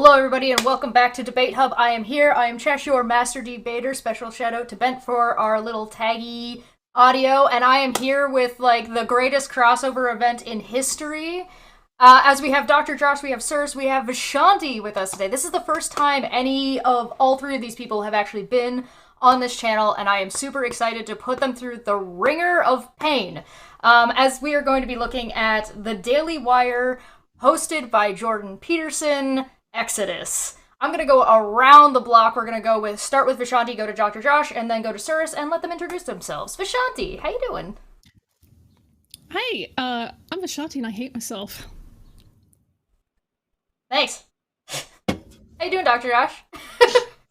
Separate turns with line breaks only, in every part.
Hello everybody and welcome back to Debate Hub. I am here, I am Chesh, your master debater. Special shout out to Bent for our little taggy audio, and I am here with like the greatest crossover event in history. As we have Dr. Josh, we have Suris, we have Vishanti with us today. This is the first time any of all three of these people have actually been on this channel, and I am super excited to put them through the ringer of pain. As we are going to be looking at the Daily Wire, hosted by Jordan Peterson, Exodus. I'm going to go around the block. We're going to start with Vishanti, go to Dr. Josh, and then go to Suris and let them introduce themselves. Vishanti, how you doing?
Hi, I'm Vishanti and I hate myself.
Thanks. How you doing, Dr. Josh?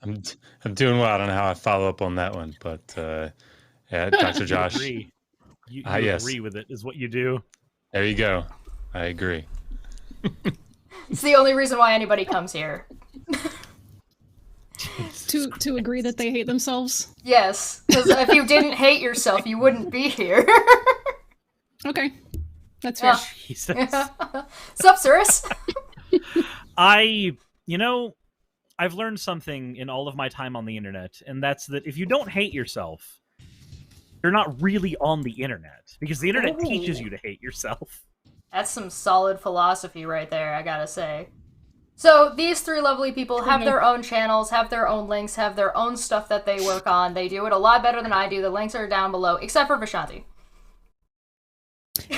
I'm doing well. I don't know how I follow up on that one, but yeah, Dr. Josh.
You
Yes.
agree with it, is what you do.
There you go. I agree.
It's the only reason why anybody comes here.
to agree that they hate themselves?
Yes, because if you didn't hate yourself, you wouldn't be here.
Okay, that's fair.
Jesus.
Sup, Suris?
I've learned something in all of my time on the internet, and that's that if you don't hate yourself, you're not really on the internet, because the internet teaches you to hate yourself.
That's some solid philosophy right there, I gotta say. So, these three lovely people have their own channels, have their own links, have their own stuff that they work on. They do it a lot better than I do. The links are down below, except for Vishanti.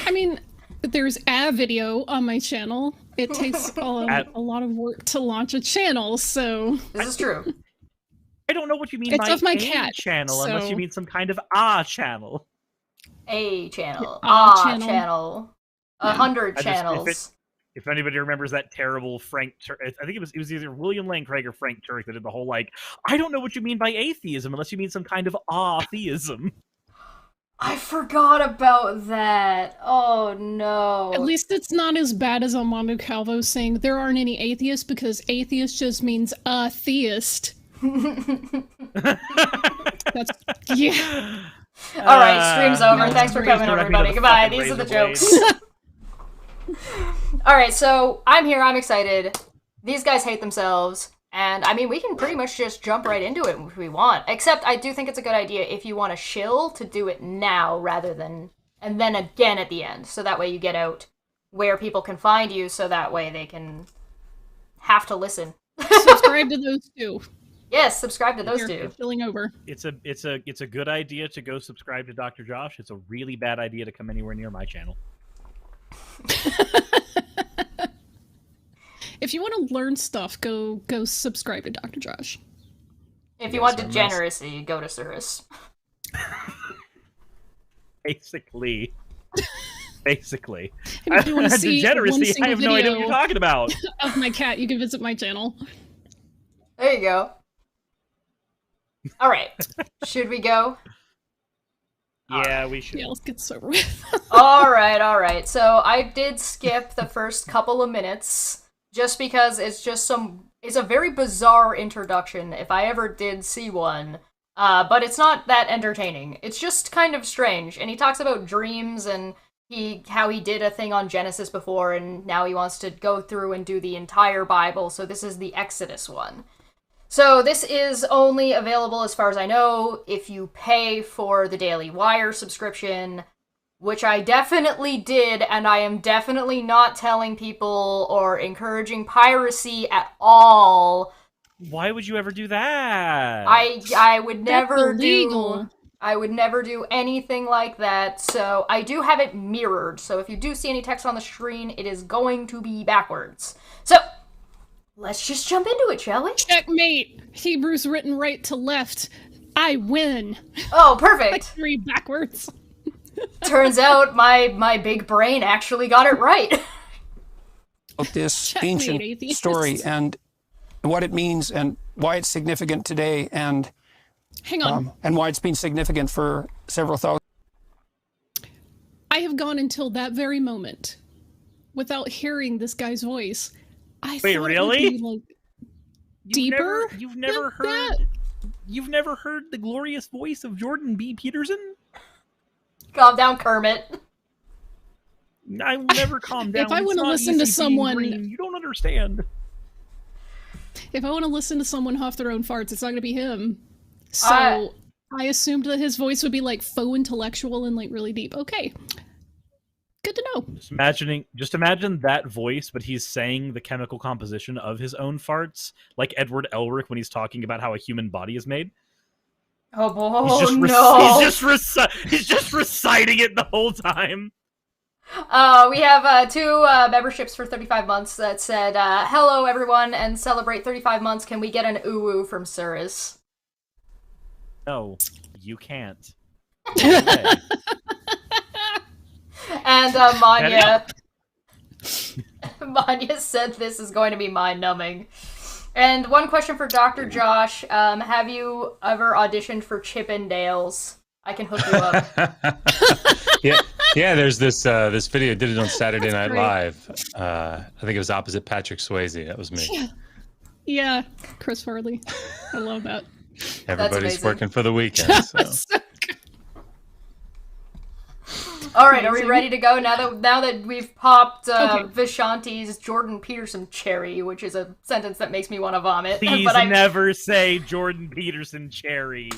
I mean, there's a video on my channel. It takes a lot of work to launch a channel, so...
This is true.
I don't know what you mean
It's
by
of my
a
cat,
channel,
so...
unless you mean some kind of channel.
A channel.
Channel.
100 channels.
If anybody remembers that terrible Frank, I think it was either William Lane Craig or Frank Turek that did the whole like, I don't know what you mean by atheism unless you mean some kind of theism.
I forgot about that. Oh no.
At least it's not as bad as Armando Calvo saying there aren't any atheists, because atheist just means a theist. That's, yeah.
Alright, stream's over.
No,
Thanks for coming, everybody. Goodbye. These are the jokes. Alright, so I'm here. I'm excited. These guys hate themselves. And, I mean, we can pretty much just jump right into it if we want. Except, I do think it's a good idea if you want to shill to do it now rather than... And then again at the end. So that way you get out where people can find you, so that way they can have to listen.
Subscribe to those two.
Yes, subscribe to those two.
Filling over.
It's a good idea to go subscribe to Dr. Josh. It's a really bad idea to come anywhere near my channel.
If you want to learn stuff, go subscribe to Dr. Josh.
If you want degeneracy, go to Suris.
Basically.
If you want to see
degeneracy, I have no idea what you're talking about.
Of my cat, you can visit my channel.
There you go. Alright. Should we go?
Yeah, we should.
Yeah, let's get this over with.
Alright. So I did skip the first couple of minutes just because it's a very bizarre introduction if I ever did see one. But it's not that entertaining. It's just kind of strange. And he talks about dreams and how he did a thing on Genesis before and now he wants to go through and do the entire Bible. So this is the Exodus one. So this is only available, as far as I know, if you pay for the Daily Wire subscription, which I definitely did, and I am definitely not telling people or encouraging piracy at all.
Why would you ever do that?
I would never
illegal.
I would never do anything like that, so I do have it mirrored, so if you do see any text on the screen, it is going to be backwards. So, let's just jump into it, shall we?
Checkmate! Hebrews written right to left. I win.
Oh, perfect.
I read backwards.
Turns out my big brain actually got it right.
This
Checkmate,
ancient
atheist.
story and what it means and why it's significant today and
Hang on.
and why it's been significant for several thousand.
I have gone until that very moment without hearing this guy's voice. I
Wait,
thought
really?
It would be, like, deeper?
You've never
than
heard.
that?
You've never heard the glorious voice of Jordan B. Peterson?
Calm down, Kermit.
I will never calm down.
If I
It's
want to
not
listen to
easy being
someone...
green. You don't understand.
If I want to listen to someone huff their own farts, it's not going to be him. So I assumed that his voice would be like faux intellectual and like really deep. Okay. Good to know.
Just imagine that voice, but he's saying the chemical composition of his own farts, like Edward Elric when he's talking about how a human body is made.
Oh boy,
He's just reciting it the whole time.
We have 2 memberships for 35 months that said, hello everyone, and celebrate 35 months. Can we get an ooh from Suris?
No, you can't.
And Manya said this is going to be mind-numbing. And one question for Dr. Josh. Have you ever auditioned for Chippendales? I can hook you up.
Yeah. There's this video. Did it on Saturday Night Live. I think it was opposite Patrick Swayze. That was me.
Yeah, Chris Farley. I love that.
Everybody's working for the weekend. So.
All right, are we ready to go now that we've popped Vishanti's Jordan Peterson cherry, which is a sentence that makes me want to vomit.
Please never say Jordan Peterson cherry.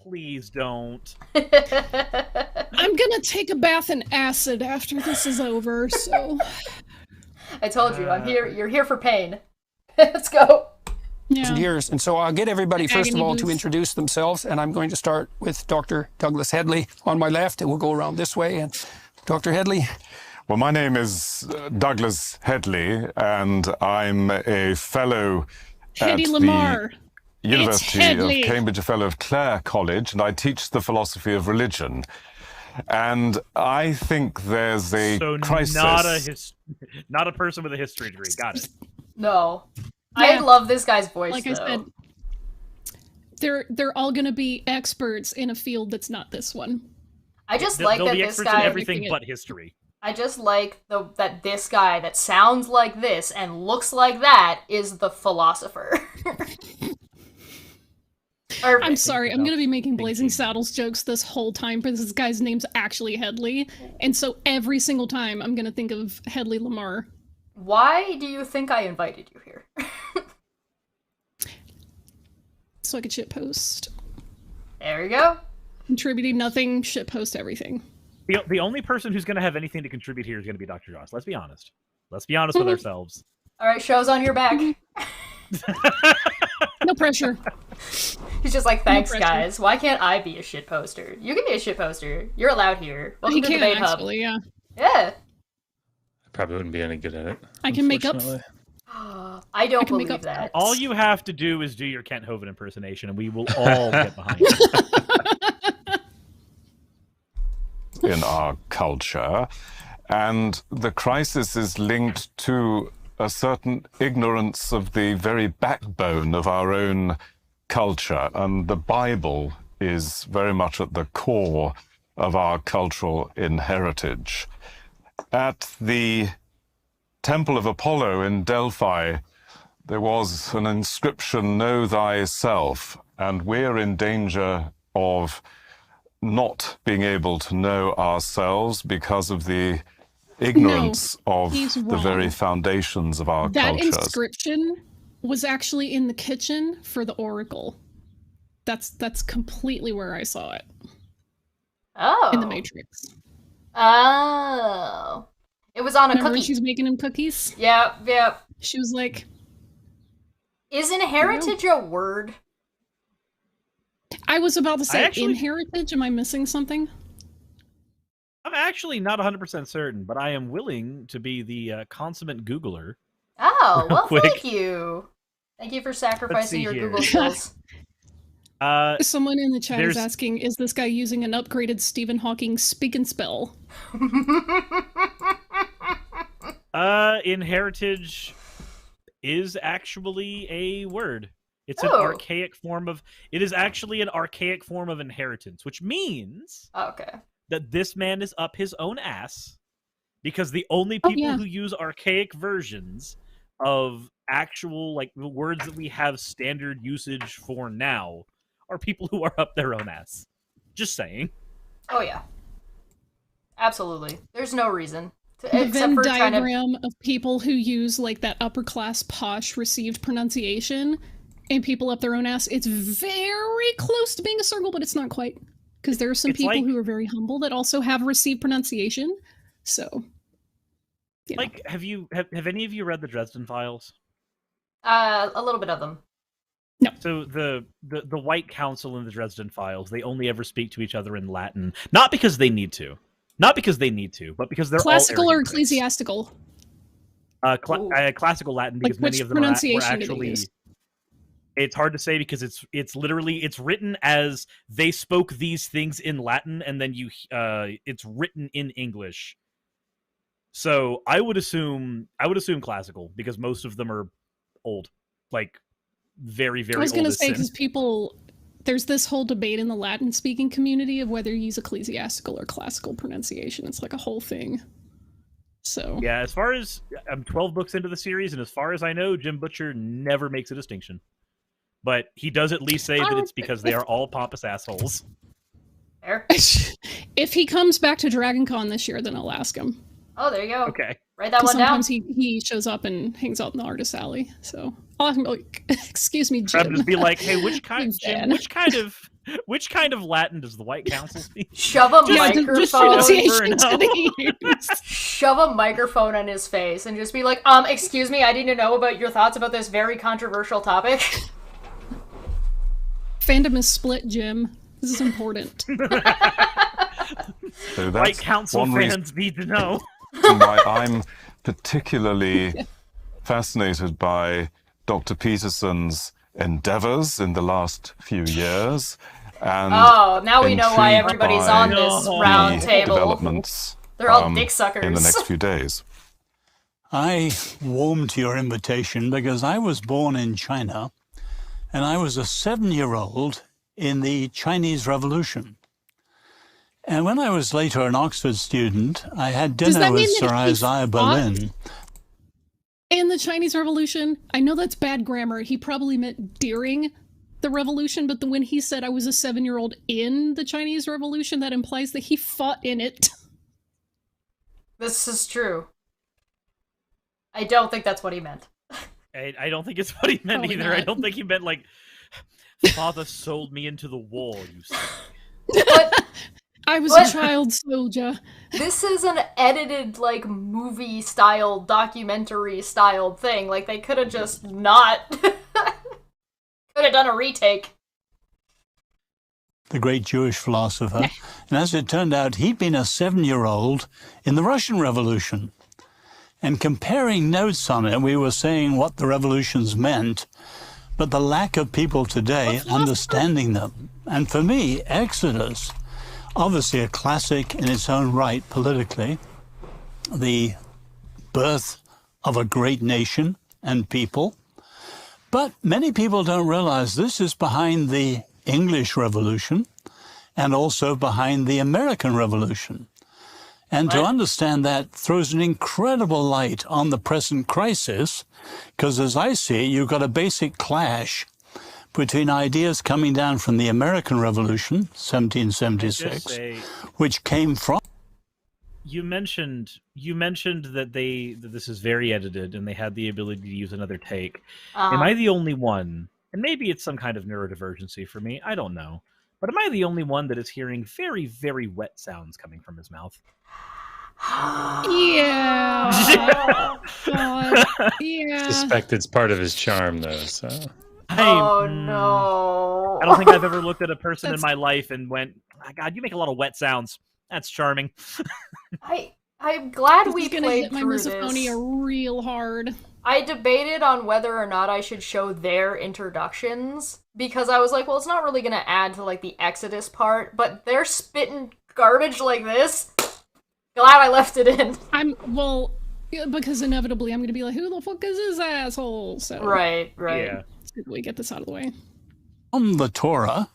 Please don't.
I'm gonna take a bath in acid after this is over, so...
I told you, I'm here. You're here for pain. Let's go.
Yeah.
Years. And so I'll get everybody, first of all, to introduce themselves. And I'm going to start with Dr. Douglas Headley on my left, and we'll go around this way. And Dr. Headley.
Well, my name is Douglas Headley, and I'm a fellow at
Lamar.
the University of Cambridge, a fellow of Clare College, and I teach the philosophy of religion. And I think there's a crisis.
Not a person with a history degree. Got it.
No. I love this guy's voice,
like I said, they're all going to be experts in a field that's not this one.
I just
They'll
like
be
that this
experts
guy...
in everything but history.
I just like that this guy that sounds like this and looks like that is the philosopher.
I'm sorry, I'm going to be making Blazing Saddles jokes this whole time, because this guy's name's actually Headley, and so every single time I'm going to think of Headley Lamar.
Why do you think I invited you here?
So I could shitpost.
There we go.
Contributing nothing, shitpost everything.
The only person who's going to have anything to contribute here is going to be Dr. Josh. Let's be honest. Let's be honest with ourselves.
All right, show's on your back.
No pressure.
He's just like, thanks, guys. Why can't I be a shitposter? You can be a shitposter. You're allowed here. Welcome to Debate Hub.
Yeah.
Yeah.
Probably wouldn't be any good at it.
I can make up.
I don't believe that.
All you have to do is do your Kent Hovind impersonation, and we will all get behind you.
In our culture, and the crisis is linked to a certain ignorance of the very backbone of our own culture, and the Bible is very much at the core of our cultural heritage. At the Temple of Apollo in Delphi, there was an inscription, "Know thyself," and we're in danger of not being able to know ourselves because of the ignorance of the very foundations of our cultures.
That inscription was actually in the kitchen for the Oracle. That's completely where I saw it.
Oh.
In the Matrix.
Oh. It was on a
Remember
cookie.
when she's making him cookies?
Yeah.
She was like...
Is inheritage a word?
I was about to say inheritage. Am I missing something?
I'm actually not 100% certain, but I am willing to be the consummate Googler.
Oh, well,
quick.
thank you. Thank you for sacrificing your Google skills.
Someone in the chat is asking, is this guy using an upgraded Stephen Hawking speak and spell?
Inheritage is actually a word. It's an archaic form of... It is actually an archaic form of inheritance, which means that this man is up his own ass, because the only people who use archaic versions of actual, like, the words that we have standard usage for now are people who are up their own ass. Just saying.
Oh, yeah. Absolutely. There's no reason
The Venn diagram of people who use like that upper class posh received pronunciation and people up their own ass, it's very close to being a circle, but it's not quite. Because there are some people who are very humble that also have received pronunciation. So,
like, have any of you read the Dresden Files?
A little bit of them.
No.
So the White Council in the Dresden Files, they only ever speak to each other in Latin, not because they need to, but because they're
classical
all
or ecclesiastical.
Classical Latin, because many of them were actually. It's hard to say because it's literally written as they spoke these things in Latin, and then it's written in English. So I would assume classical, because most of them are old, like very, very old.
I was going to say, because there's this whole debate in the Latin speaking community of whether you use ecclesiastical or classical pronunciation. It's like a whole thing. So
yeah, as far as I'm 12 books into the series, and as far as I know, Jim Butcher never makes a distinction. But he does at least say that it's because they are all pompous assholes.
Fair.
If he comes back to Dragon Con this year, then I'll ask him.
Oh, there you go.
Okay.
Write that one down.
Sometimes he shows up and hangs out in the artist alley. So I'll ask him, like, excuse me, Jim.
I'll just be like, hey, which kind of Latin does the White Council speak?
Shove a microphone. Shove a microphone in his face and just be like, excuse me, I need to know about your thoughts about this very controversial topic.
Fandom is split, Jim. This is important.
So
White Council fans need to know.
Why I'm particularly fascinated by Dr. Peterson's endeavors in the last few years. And
now we know why everybody's on this round table.
Developments,
they're all dick suckers.
In the next few days.
I warmed to your invitation because I was born in China, and I was a 7-year-old in the Chinese Revolution. And when I was later an Oxford student, I had dinner with Sir Isaiah Berlin.
In the Chinese Revolution, I know that's bad grammar. He probably meant during the revolution, but when he said I was a 7-year-old in the Chinese Revolution, that implies that he fought in it.
This is true. I don't think that's what he meant.
I don't think it's what he meant either. Not. I don't think he meant, like, father sold me into the war, you say.
But
I was a child soldier.
This is an edited, like, movie-style, documentary-style thing. Like, they could have just not... could have done a retake.
The great Jewish philosopher. And as it turned out, he'd been a 7-year-old in the Russian Revolution. And comparing notes on it, we were saying what the revolutions meant, but the lack of people today understanding them. And for me, Exodus, obviously a classic in its own right politically, the birth of a great nation and people. But many people don't realize this is behind the English Revolution and also behind the American Revolution. And to understand that throws an incredible light on the present crisis, because as I see it, you've got a basic clash between ideas coming down from the American Revolution, 1776, which came from...
You mentioned that this is very edited and they had the ability to use another take. Am I the only one, and maybe it's some kind of neurodivergency for me, I don't know, but am I the only one that is hearing very, very wet sounds coming from his mouth?
Yeah. God. Yeah.
I suspect it's part of his charm, though. So.
No.
I don't think I've ever looked at a person in my life and went, oh, God, you make a lot of wet sounds. That's charming.
I'm glad we
gonna
played
hit my
through
misophonia real hard.
I debated on whether or not I should show their introductions, because I was like, well, it's not really going to add to, like, the Exodus part, but they're spitting garbage like this. Glad I left it in.
Because inevitably I'm going to be like, who the fuck is this asshole? So
Right.
Yeah.
Let's see if we get this out of the way.
From the Torah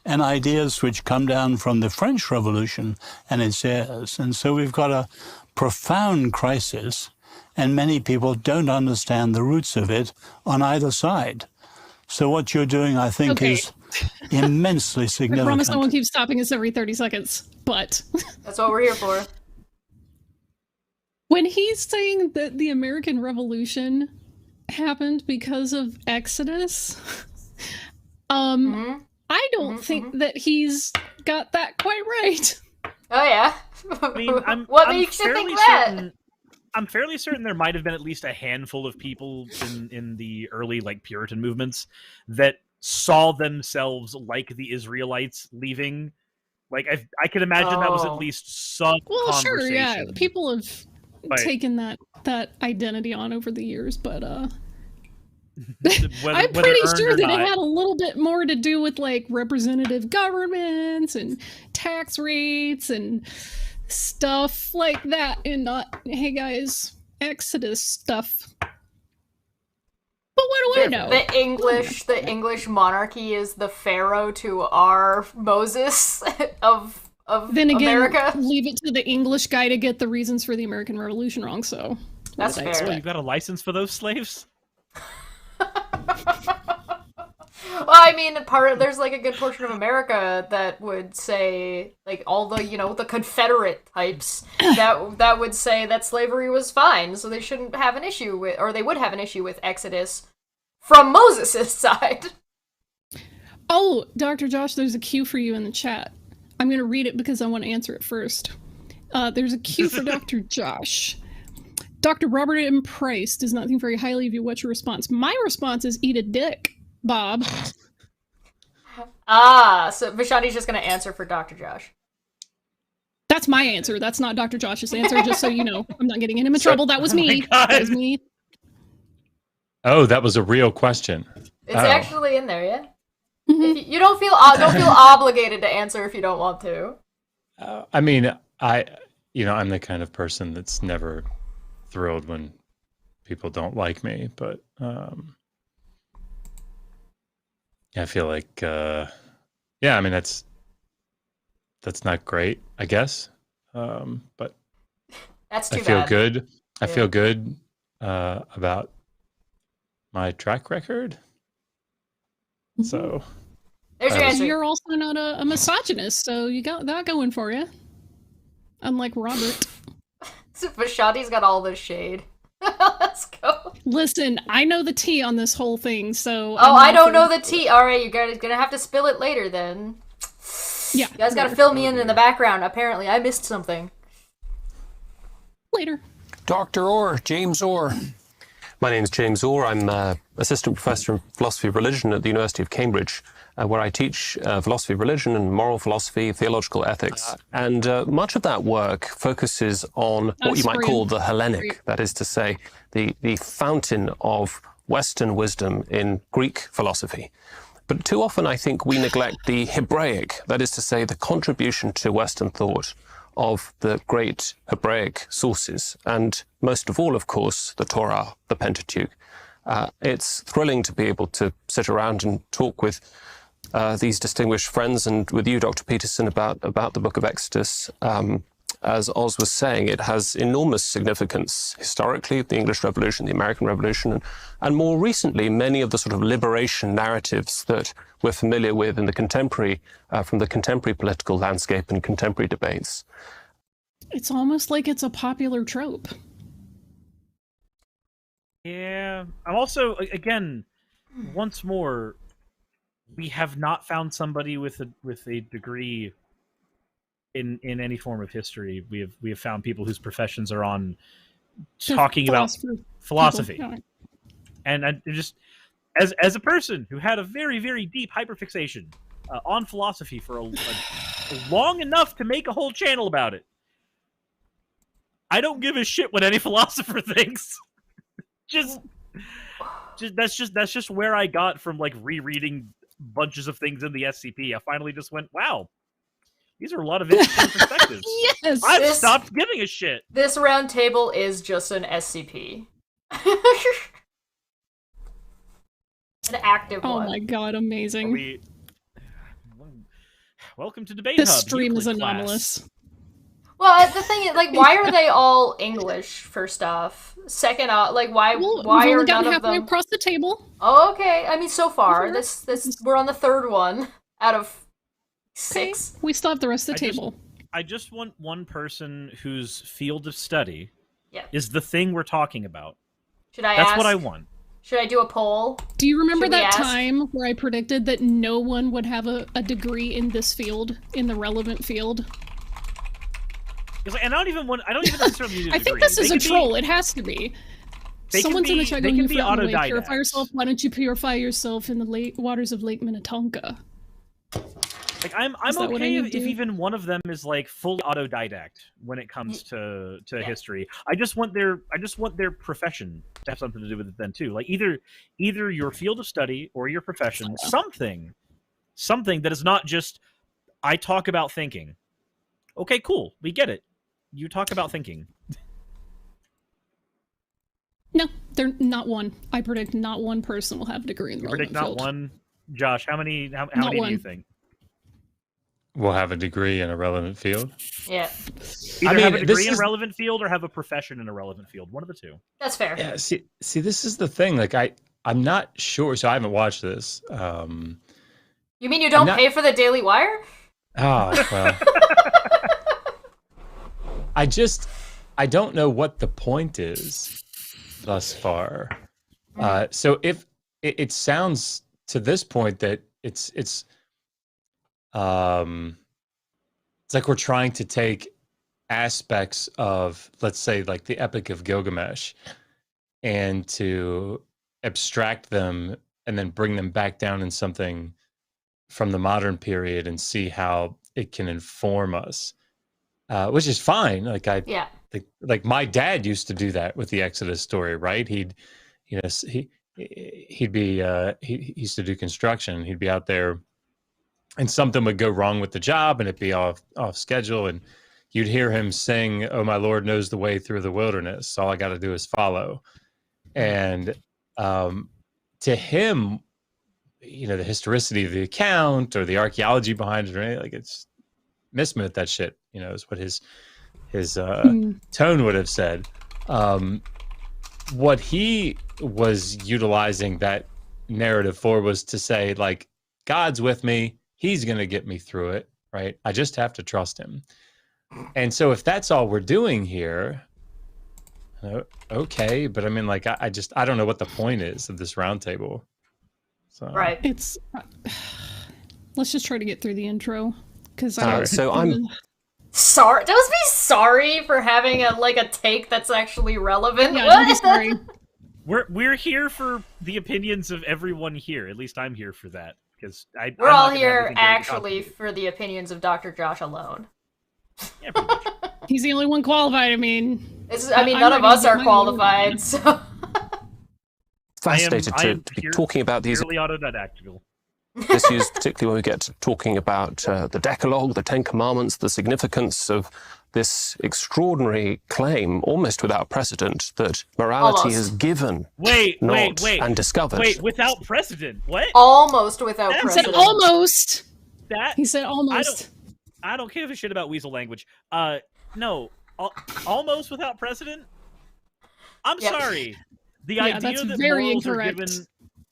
and ideas which come down from the French Revolution and its heirs. And so we've got a profound crisis, and many people don't understand the roots of it on either side. So what you're doing, I think, is immensely significant.
I promise no one keeps stopping us every 30 seconds, but...
That's what we're here for.
When he's saying that the American Revolution happened because of Exodus, I don't think that he's got that quite right.
Oh yeah.
I mean,
what makes you think that?
I'm fairly certain there might have been at least a handful of people in the early Puritan movements that saw themselves like the Israelites leaving. I could imagine that was at least some conversation.
Sure, yeah. People have taken that identity on over the years, but I'm pretty sure that it had a little bit more to do with representative governments and tax rates and stuff like that, and not, hey guys, Exodus stuff. But what do I know?
The English monarchy is the pharaoh to our Moses of
then again,
America.
Leave it to the English guy to get the reasons for the American Revolution wrong. So
that's fair.
So you got a license for those slaves?
Well, I mean, there's a good portion of America that would say, all the the Confederate types that would say that slavery was fine, so they shouldn't have an issue with, or they would have an issue with Exodus from Moses' side.
Oh, Dr. Josh, there's a cue for you in the chat. I'm going to read it because I want to answer it first. There's a cue for Dr. Josh. Dr. Robert M. Price does not think very highly of you. What's your response? My response is eat a dick, Bob.
So Vishanti's just going to answer for Dr. Josh.
That's my answer. That's not Dr. Josh's answer, just so you know. I'm not getting him in trouble. That was me. That was me.
Oh, that was a real question.
It's actually in there, yeah? If you don't feel obligated to answer if you don't want to.
I mean, I'm the kind of person that's never thrilled when people don't like me, but I feel like I mean that's not great, I guess, but
that's too
I feel
bad.
good. I feel good about my track record. So
there's your answer.
You're also not a misogynist, so you got that going for you. Unlike Robert.
Vishanti's got all this shade. Let's go.
Listen, I know the tea on this whole thing, so...
Oh, I don't know the tea. Alright, you're gonna have to spill it later, then.
Yeah.
You guys gotta fill me in the background. Apparently, I missed something.
Later.
Dr. Orr, James Orr.
My name's James Orr. I'm assistant professor in philosophy of religion at the University of Cambridge, where I teach philosophy of religion and moral philosophy, theological ethics. And much of that work focuses on what you might call the Hellenic, that is to say, the fountain of Western wisdom in Greek philosophy. But too often I think we neglect the Hebraic, that is to say, the contribution to Western thought of the great Hebraic sources, and most of all, of course, the Torah, the Pentateuch. It's thrilling to be able to sit around and talk with these distinguished friends and with you, Dr. Peterson, about the book of Exodus. As Oz was saying, it has enormous significance historically, the English Revolution, the American Revolution, and more recently, many of the sort of liberation narratives that we're familiar with in the contemporary, from the contemporary political landscape and contemporary debates.
It's almost like it's a popular trope.
Yeah. I'm also, again, once more, we have not found somebody with a degree in any form of history. We have found people whose professions are on talking about philosophy. And I just, as a person who had a very, very deep hyperfixation on philosophy for a long enough to make a whole channel about it, I don't give a shit what any philosopher thinks. That's just where I got from rereading bunches of things in the SCP. I finally just went, wow, these are a lot of interesting perspectives.
Yes,
I've stopped giving a shit.
This round table is just an SCP. An active one.
Oh my god, amazing.
Welcome to Debate
This
Hub.
stream is
Euclid
anomalous.
class.
Well, the thing is, why are they all English, first off? Second off, why
We've
are
only
none
gotten
of
halfway
them...
across the table.
Oh, okay. I mean, so far, this we're on the third one out of 6.
Okay. We still have the rest of the table.
I just want one person whose field of study is the thing we're talking about.
Should I
That's
ask?
what I want.
Should I do a poll?
Do you remember
Should we
that
ask?
time where I predicted that no one would have a degree in this field, in the relevant field?
And I don't even necessarily need a degree.
I think this is a troll. It has to be. Someone's in the chat going, "You forgot to purify yourself. Why don't you purify yourself in the waters of Lake Minnetonka?"
Like I'm okay if even one of them is like fully autodidact when it comes to history. I just want their profession to have something to do with it then too. Like either your field of study or your profession, something that is not just I talk about thinking. Okay, cool, we get it. You talk about thinking.
No, they're not one. I predict not one person will have a degree in the relevant field.
Predict not one. Josh, how many do you think?
Will have a degree in a relevant field?
Yeah.
Either have a degree in a relevant field or have a profession in a relevant field. One of the two.
That's fair.
Yeah, see, this is the thing. Like, I'm not sure, so I haven't watched this.
You mean you don't pay for the Daily Wire?
Oh, well. I don't know what the point is thus far. So if it sounds to this point that it's like we're trying to take aspects of, let's say, like the Epic of Gilgamesh and to abstract them and then bring them back down in something from the modern period and see how it can inform us, which is fine. Like my dad used to do that with the Exodus story, right? He used to do construction. He'd be out there and something would go wrong with the job and it'd be off schedule. And you'd hear him sing, "Oh, my Lord knows the way through the wilderness. All I got to do is follow." And to him, the historicity of the account or the archaeology behind it or anything, like, it's mismit that shit, is what his tone would have said. What he was utilizing that narrative for was to say, like, God's with me. He's going to get me through it, right? I just have to trust him. And so if that's all we're doing here, okay. But I mean, like, I don't know what the point is of this roundtable. So.
Right.
It's let's just try to get through the intro. Because
so I'm
sorry. Just be sorry for having a take that's actually relevant.
Yeah, don't be sorry.
We're here for the opinions of everyone here. At least I'm here for that. Because
we're all here actually for the opinions of Dr. Josh alone.
Yeah, pretty much.
He's the only one qualified. I mean,
none of us are qualified. So
fascinated to be talking about these.
Purely autodidactical.
Issues, particularly when we get to talking about the Decalogue, the Ten Commandments, the significance of this extraordinary claim, almost without precedent, that morality is given, and discovered.
Wait, without precedent? What?
Almost without precedent.
He said almost.
He
said almost.
I don't give a shit about weasel language. No, almost without precedent? I'm sorry. The idea that morals are given...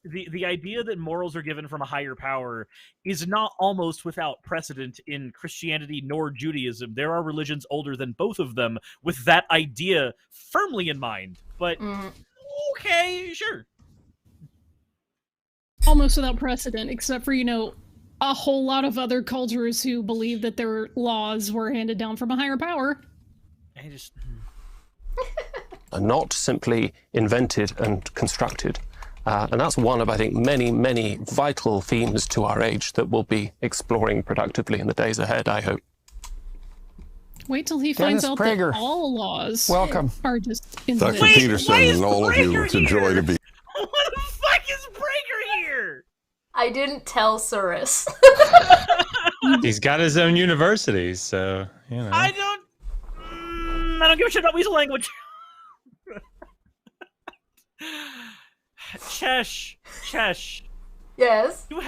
The idea that morals are given from a higher power is not almost without precedent in Christianity nor Judaism. There are religions older than both of them with that idea firmly in mind. But, okay, sure.
Almost without precedent, except for, a whole lot of other cultures who believe that their laws were handed down from a higher power.
Are not simply invented and constructed. And that's one of, I think, many, many vital themes to our age that we'll be exploring productively in the days ahead, I hope.
Wait till he finds out that all laws are just invented.
Dr. Peterson and all of you, it's a joy to be...
What the fuck is Breaker here?
I didn't tell Suris.
He's got his own university, so,
I don't give a shit about weasel language. Chesh.
Yes?
You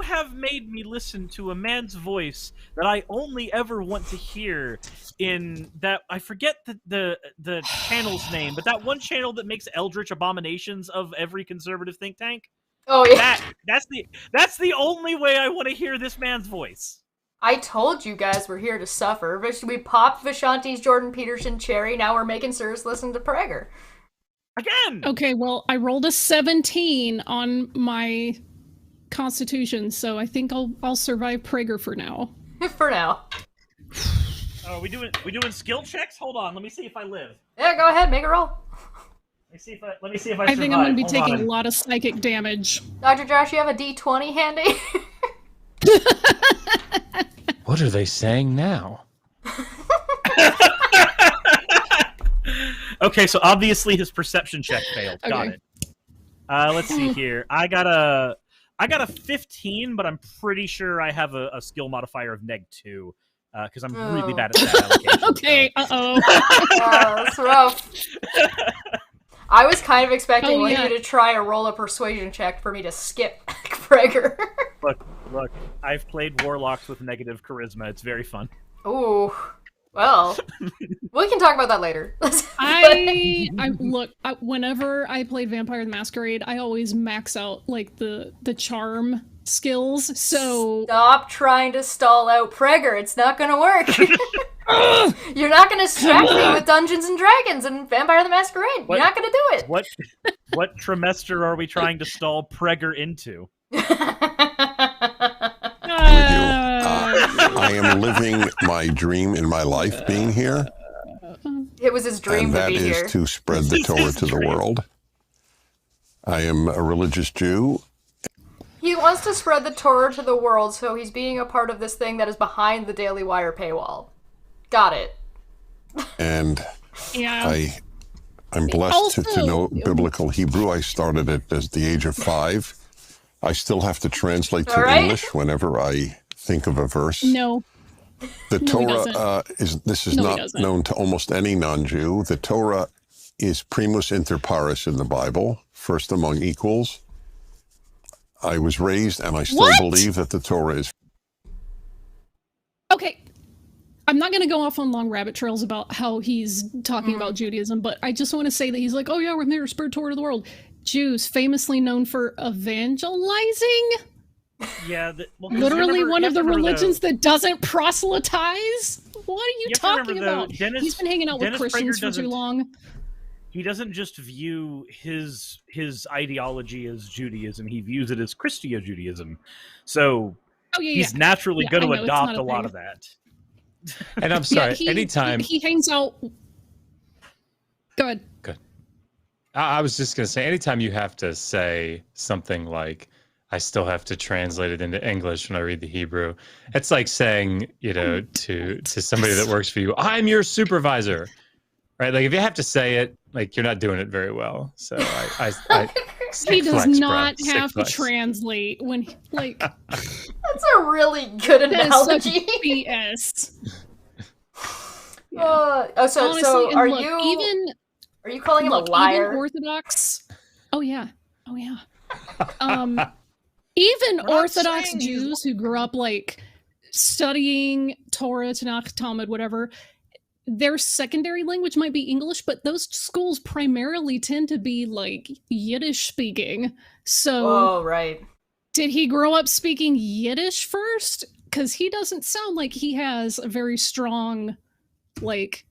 have made me listen to a man's voice that I only ever want to hear in that, I forget the channel's name, but that one channel that makes eldritch abominations of every conservative think tank.
Oh yeah.
That's the only way I want to hear this man's voice.
I told you guys we're here to suffer. We popped Vishanti's Jordan Peterson cherry. Now we're making Suris listen to Prager.
Again!
Okay, well, I rolled a 17 on my constitution, so I think I'll survive Prager for now.
For now.
Oh, we doing skill checks? Hold on, let me see if I live.
Yeah, go ahead, make a roll.
Let me see if I survive.
I think I'm going to be
Hold
taking
on.
a lot of psychic damage.
Dr. Josh, you have a D20 handy?
What are they saying now?
Okay, so obviously his perception check failed. Got
Okay.
it. Let's see here. I got a 15, but I'm pretty sure I have a skill modifier of -2 because I'm really bad at that allocation.
Okay, uh-oh.
That's rough. I was kind of expecting one of
yeah.
you to try a roll a persuasion check for me to skip Prager.
Look, I've played warlocks with negative charisma. It's very fun.
Ooh. Well, we can talk about that later.
Whenever I played Vampire the Masquerade, I always max out like the charm skills. So
Stop trying to stall out Prager. It's not gonna work. You're not gonna distract me with Dungeons and Dragons and Vampire the Masquerade. You're not gonna do it.
What trimester are we trying to stall Prager into?
I am living my dream in my life being here.
It was his dream
And
to
that
be
is
here.
to spread the Torah to the world. I am a religious Jew.
He wants to spread the Torah to the world, so he's being a part of this thing that is behind the Daily Wire paywall. Got it.
And
yeah.
I'm blessed to know biblical Hebrew. I started it at the age of 5. I still have to translate to English whenever I think of a verse.
No.
The
No,
Torah is not known to almost any non-Jew. The Torah is primus inter pares in the Bible, first among equals. I was raised, and I still believe that the Torah is.
Okay. I'm not going to go off on long rabbit trails about how he's talking about Judaism, but I just want to say that he's like, oh yeah, we're there to spread Torah to the world. Jews, famously known for evangelizing.
Yeah,
literally one of the religions that doesn't proselytize. What are you talking about? He's been hanging out with Christians for too long.
He doesn't just view his ideology as Judaism; he views it as Christo-Judaism. So he's naturally going to adopt a lot of that.
And I'm sorry, anytime
he hangs out. Go ahead.
Good. I was just going to say, anytime you have to say something like, I still have to translate it into English when I read the Hebrew, it's like saying, to somebody that works for you, I'm your supervisor, right? Like if you have to say it, like you're not doing it very well. So
he does not have to translate when like.
That's a really good analogy.
BS.
Honestly, so are you calling him a liar?
Even Orthodox. Oh yeah. Even Orthodox Jews who grew up like studying Torah, Tanakh, Talmud, whatever, their secondary language might be English, but those schools primarily tend to be like Yiddish speaking. So,
right.
Did he grow up speaking Yiddish first? Because he doesn't sound like he has a very strong, like,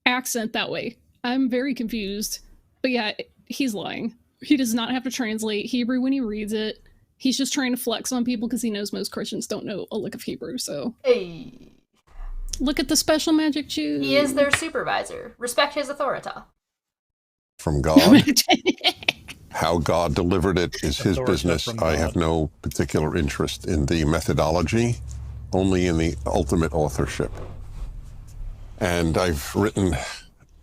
accent that way. I'm very confused. But yeah, he's lying. He does not have to translate Hebrew when he reads it. He's just trying to flex on people because he knows most Christians don't know a lick of Hebrew, so...
Hey.
Look at the special magic Jew.
He is their supervisor. Respect his authority.
From God. How God delivered it is his business. I have no particular interest in the methodology, only in the ultimate authorship. And I've written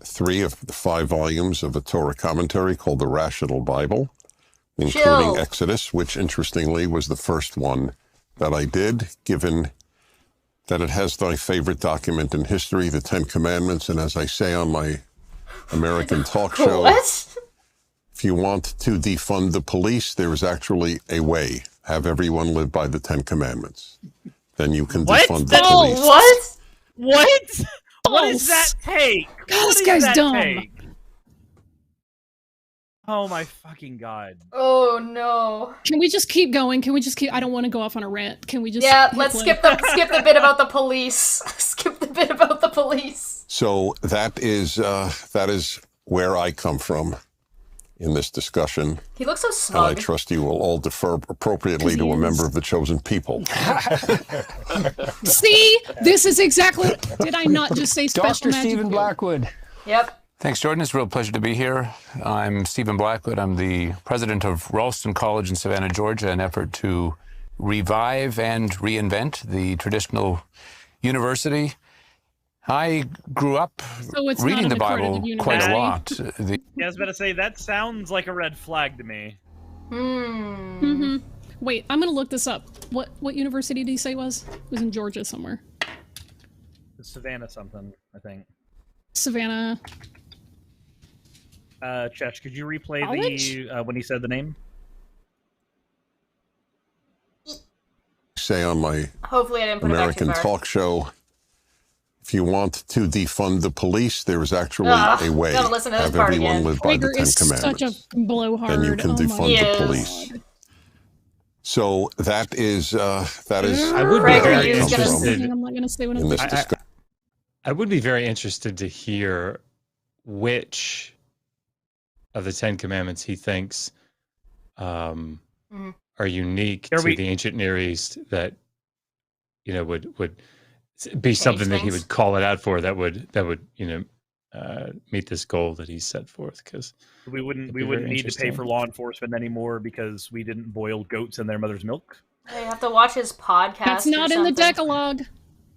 3 of the 5 volumes of a Torah commentary called the Rational Bible, including Exodus, which interestingly was the first one that I did, given that it has my favorite document in history, the 10 Commandments. And as I say on my American talk show, if you want to defund the police, there is actually a way. Have everyone live by the 10 Commandments. Then you can defund the police.
What? What is that take?
God, this guy's dumb.
Oh my fucking god.
Oh no.
Can we just keep going? Can we just keep? I don't want to go off on a rant. Can we just?
Yeah, let's skip the bit about the police. Skip the bit about the police.
So that is where I come from in this discussion.
He looks so
And
smug.
I trust you will all defer appropriately to a member of the chosen people.
See, this is exactly. Did I not just say special
Dr.
magic?
Stephen Blackwood.
Yep.
Thanks, Jordan. It's a real pleasure to be here. I'm Stephen Blackwood. I'm the president of Ralston College in Savannah, Georgia, an effort to revive and reinvent the traditional university. I grew up reading the Bible quite a lot.
Yeah, I was about to say, that sounds like a red flag to me.
Wait, I'm gonna look this up. What university did he say it was? It was in Georgia somewhere.
Savannah something, I think.
Savannah.
Chesh, could you replay
College?
when he said the name?
Say on my
Hopefully I didn't put
American
it back too
talk show, if you want to defund the police, there is actually a way.
Gotta listen to this
Have
part
everyone
again.
live by the
Prager
Ten
is
Commandments.
such a blowhard.
Then you can
Oh my
defund the
God.
police. So that is
I would be
Prager
very
is gonna-
interested
I'm not gonna say what
in
I'm.
this discussion.
I would be very interested to hear which of the Ten Commandments he thinks are unique to the ancient Near East that would be something that he would call it out for that would meet this goal that he set forth. Because
We wouldn't need to pay for law enforcement anymore because we didn't boil goats in their mother's milk.
You have to watch his podcast.
That's not in the Decalogue.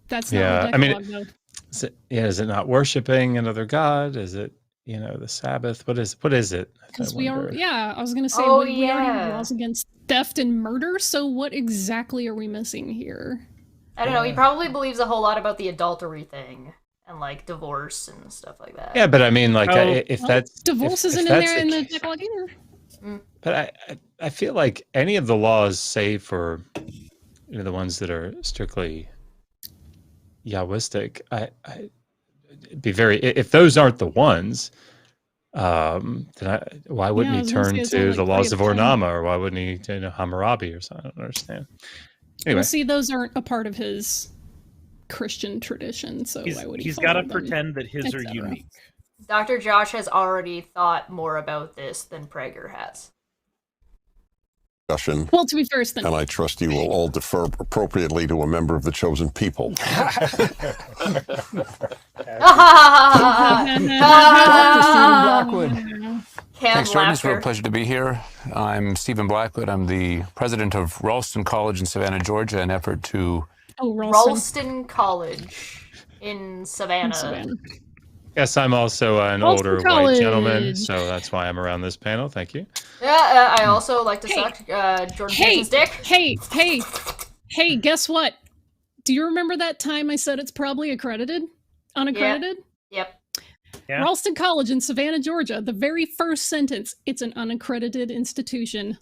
That's not in the Decalogue, though.
Is it not worshiping another god? Is it the Sabbath? What is it?
Because I was gonna say
Oh,
we already have
yeah.
laws against theft and murder. So what exactly are we missing here?
I don't know. He probably believes a whole lot about the adultery thing and like divorce and stuff like that.
Yeah, but I mean, like, if that's
divorce
if
isn't in
that's
there in the
case-
Decalogue either.
But I feel like any of the laws, save for the ones that are strictly Yahwistic, I'd be very, if those aren't the ones, then why wouldn't
Yeah, I
he
was gonna
turn
say, it's
to
not
the
like
laws of
three of them.
Ornama, or why wouldn't he to Hammurabi or something? I don't understand. Anyway,
Well, see, those aren't a part of his Christian tradition, so why would he?
He's got to
follow them,
pretend that his are
etc.?
unique.
Dr. Josh has already thought more about this than Prager has.
Discussion.
Well, to be fair, then
And I trust you will all defer appropriately to a member of the chosen people.
Dr. Stephen Blackwood.
Thanks, Jordan. It's a real pleasure to be here. I'm Stephen Blackwood. I'm the president of Ralston College in Savannah, Georgia, an effort to...
Ralston College in Savannah.
yes, I'm also an
Ralston
older
College.
white gentleman, so that's why I'm around this panel. Thank you.
Yeah, I also like to suck Jordan Peterson's dick.
Hey, guess what? Do you remember that time I said it's probably accredited? Unaccredited?
Yep.
Yeah.
Ralston College in Savannah, Georgia. The very first sentence, it's an unaccredited institution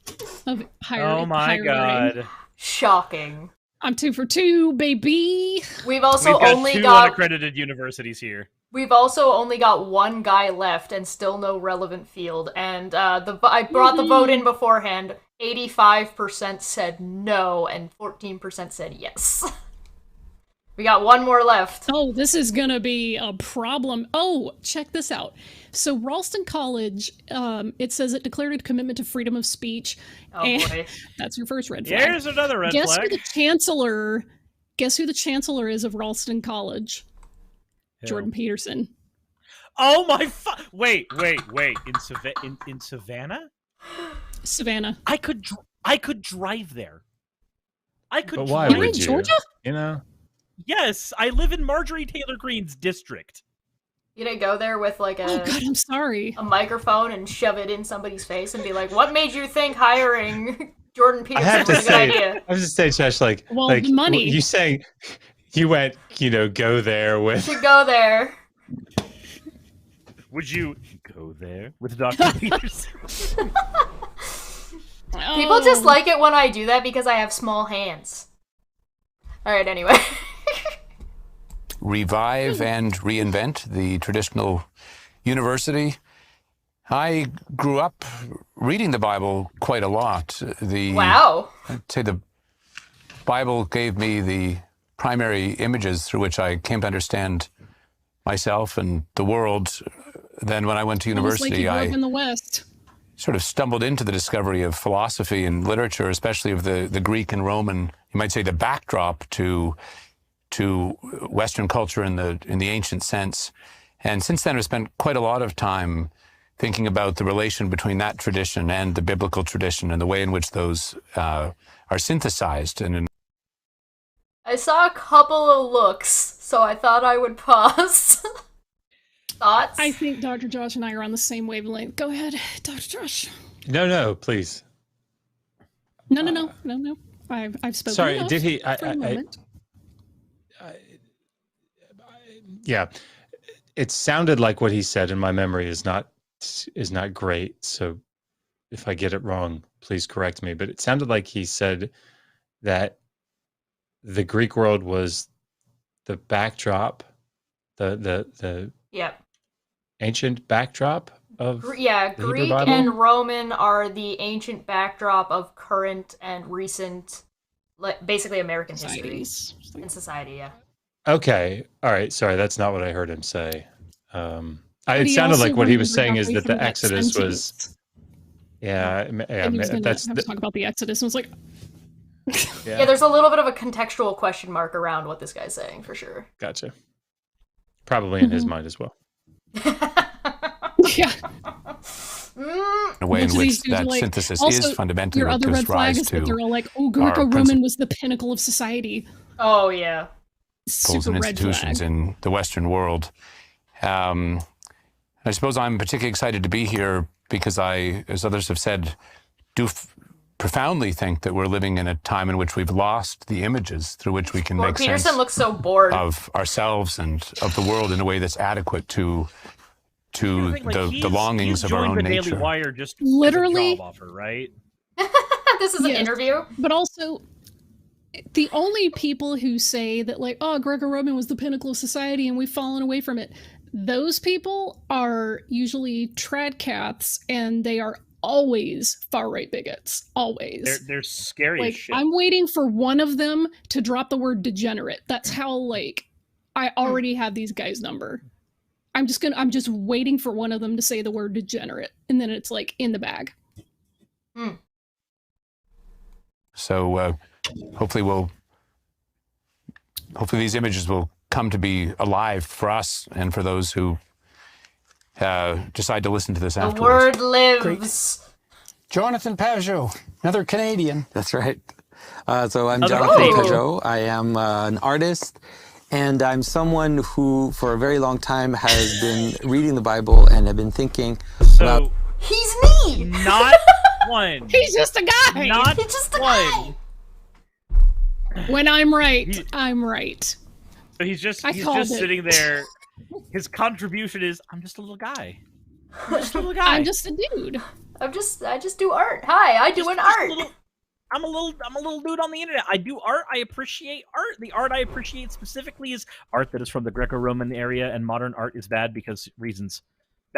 of higher
Oh my
higher
god.
learning.
Shocking.
I'm 2 for 2, baby.
We've also
We've got
only
two
got
unaccredited universities here.
We've also only got one guy left and still no relevant field. And I brought the vote in beforehand. 85% said no and 14% said yes. We got one more left.
Oh, this is gonna be a problem. Oh, check this out. So Ralston College, it says it declared a commitment to freedom of speech.
Oh,
and
boy.
That's your first red flag.
Here's another red
Guess
flag.
who the chancellor is of Ralston College? Jordan Peterson.
Oh my wait. In Savannah?
Savannah.
I could drive there. I could
But why
drive
would you?
Georgia?
Yes, I live in Marjorie Taylor Greene's district.
You gonna go there with like
Oh God, I'm sorry.
a microphone and shove it in somebody's face and be like, "What made you think hiring Jordan
I
Peterson
have
was
to
a good
say,
idea?"
I have to say, Chesh, like,
Well,
like
money.
you saying you went, go there with.
To go there.
Would you go there with Dr. Peterson?
People just like it when I do that because I have small hands. Alright, anyway.
revive and reinvent the traditional university. I grew up reading the Bible quite a lot.
Wow.
I'd say the Bible gave me the primary images through which I came to understand myself and the world. Then when I went to university,
I in the West.
Sort of stumbled into the discovery of philosophy and literature, especially of the Greek and Roman, you might say the backdrop to Western culture in the ancient sense. And since then, I've spent quite a lot of time thinking about the relation between that tradition and the biblical tradition and the way in which those are synthesized.
I saw a couple of looks, so I thought I would pause. Thoughts?
I think Dr. Josh and I are on the same wavelength. Go ahead, Dr. Josh.
No, please.
No. I've spoken.
Sorry,
enough
did he?
for a moment.
Yeah, it sounded like what he said, and my memory is not great. So, if I get it wrong, please correct me. But it sounded like he said that the Greek world was the backdrop, the
Yep.
ancient backdrop of
Greek
Bible?
and Roman are the ancient backdrop of current and recent, basically American history and society. Yeah.
Okay. All right. Sorry, that's not what I heard him say. It
he
sounded
also
like what he
wanted
was
to bring
saying
up
is that
from
the Exodus
sentence.
was. Yeah,
And he was gonna
that's
have to talk about the Exodus, and was like,
Yeah, there's a little bit of a contextual question mark around what this guy's saying, for sure.
Gotcha. Probably in his mind as well.
yeah.
A way in
Which
which
these dudes
that
are like,
synthesis
also,
is fundamentally
your
what
other
gives
red flag
rise
is that
to
they're all like, oh,
our
Greco-Roman was the pinnacle of society.
Oh, yeah.
principles
Super
and
red
institutions
flag.
in the Western world. I suppose I'm particularly excited to be here because I, as others have said, do profoundly think that we're living in a time in which we've lost the images through which we can make
Peterson
sense
looks so bored
of ourselves and of the world in a way that's adequate to the longings of our own
the
nature.
Daily Wire just
Literally,
as a job offer, right?
This is an interview.
But also, the only people who say that, like, oh, Greco-Roman was the pinnacle of society and we've fallen away from it, those people are usually tradcaths, and they are always far-right bigots. Always.
They're scary
like,
as shit.
I'm waiting for one of them to drop the word degenerate. That's how, like, I already have these guys' number. I'm just waiting for one of them to say the word degenerate, and then it's, like, in the bag.
So hopefully these images will come to be alive for us and for those who decide to listen to this
The
afterwards.
word lives.
Jonathan Pajot, another Canadian.
That's right. So I'm
Other
Jonathan
Canadian.
Pajot. I am an artist, and I'm someone who, for a very long time, has been reading the Bible and have been thinking about...
So
He's me!
not one.
He's just a guy!
Not
He's just a
one.
guy!
When I'm right, I'm right.
So he's just
I called it.
sitting there. His contribution is, I'm just a little guy. I'm just a little guy.
I'm just a dude.
I just do art. Hi, I do an art.
I'm a little dude on the internet. I do art. I appreciate art. The art I appreciate specifically is art that is from the Greco-Roman area, and modern art is bad because reasons.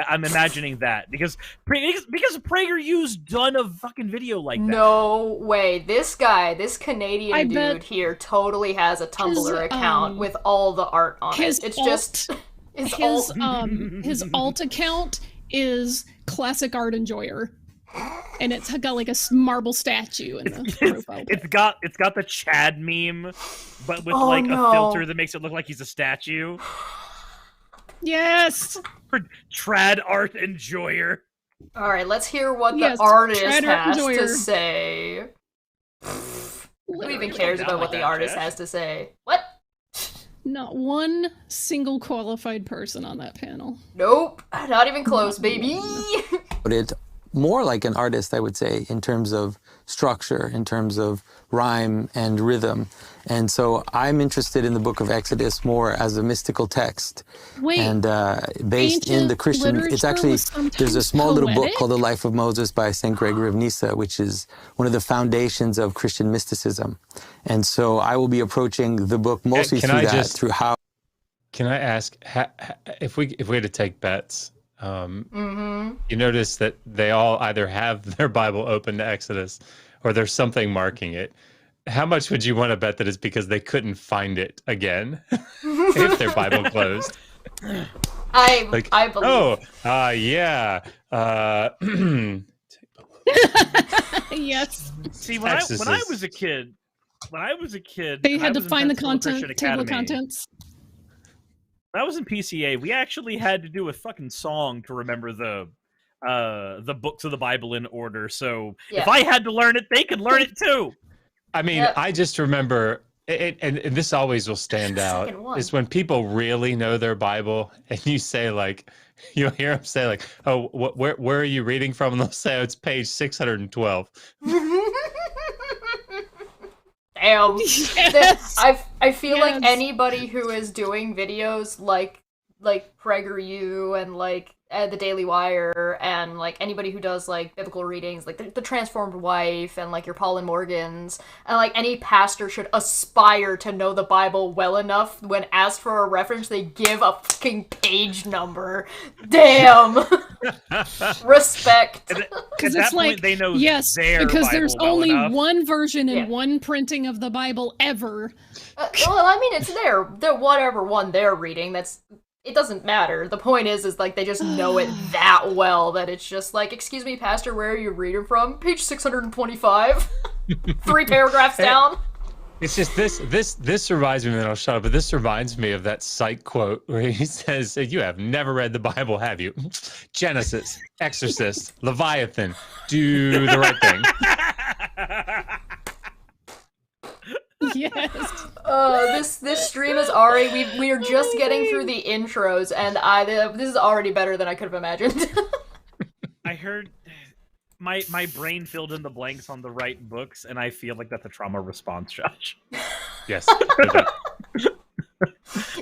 I'm imagining that because PragerU's done a fucking video like that.
No way. This guy, this Canadian
I
dude
bet
here totally has a Tumblr
his,
account with all the art on
his
it. It's
alt-
just his
his alt account is classic art enjoyer, and it's got like a marble statue in the profile.
It's got the Chad meme, but with
Oh,
like
no.
a filter that makes it look like he's a statue.
Yes.
Trad art enjoyer.
All right, let's hear what the
Yes,
artist
Trad art
has
enjoyer.
to say. Who even cares about what the artist has to say? What?
Not one single qualified person on that panel.
Nope, not even close, baby.
But it's more like an artist, I would say, in terms of structure, in terms of rhyme and rhythm. And so I'm interested in the book of Exodus more as a mystical text.
Wait,
And based in the
ancient
Christian, it's
literature
actually,
was
there's a
sometimes
small little book
poetic?
called The Life of Moses by St. Gregory of Nyssa, which is one of the foundations of Christian mysticism. And so I will be approaching the book mostly
Can
through
I
that,
just-
through how...
Can I ask if we had to take bets? you notice that they all either have their Bible open to Exodus or there's something marking it. How much would you want to bet that it's because they couldn't find it again if their Bible closed?
I believe.
Oh, yeah.
Yes.
See, when I was a kid,
they had to find the
content
table of contents.
When I was in PCA, we actually had to do a fucking song to remember the books of the Bible in order. So if I had to learn it, they could learn it too.
I mean, I just remember it, and this always will stand out, is when people really know their Bible, and you say, like, you'll hear them say, like, oh, where are you reading from? And they'll say, oh, it's page 612.
Damn. Yes. I feel like anybody who is doing videos like PragerU and like the Daily Wire and like anybody who does like biblical readings, like the Transformed Wife and like your Paul and Morgans, and like any pastor should aspire to know the Bible well enough when asked for a reference they give a fucking page number. Damn. Respect.
At that point, they know their
because
Bible
there's
well
only
enough.
one version and one printing of the Bible ever.
Well, I mean, it's their whatever one they're reading. It doesn't matter. The point is like they just know it that well that it's just like, excuse me, Pastor, where are you reading from? Page 625. 3 paragraphs down.
It's just this reminds me, and then I'll shut up, but this reminds me of that Psych quote where he says, you have never read the Bible, have you? Genesis, Exorcist, Leviathan, do the right thing.
Yes.
This stream is already we are just getting through the intros, and this is already better than I could have imagined.
I heard my brain filled in the blanks on the right books, and I feel like that's a trauma response, Josh.
Yes.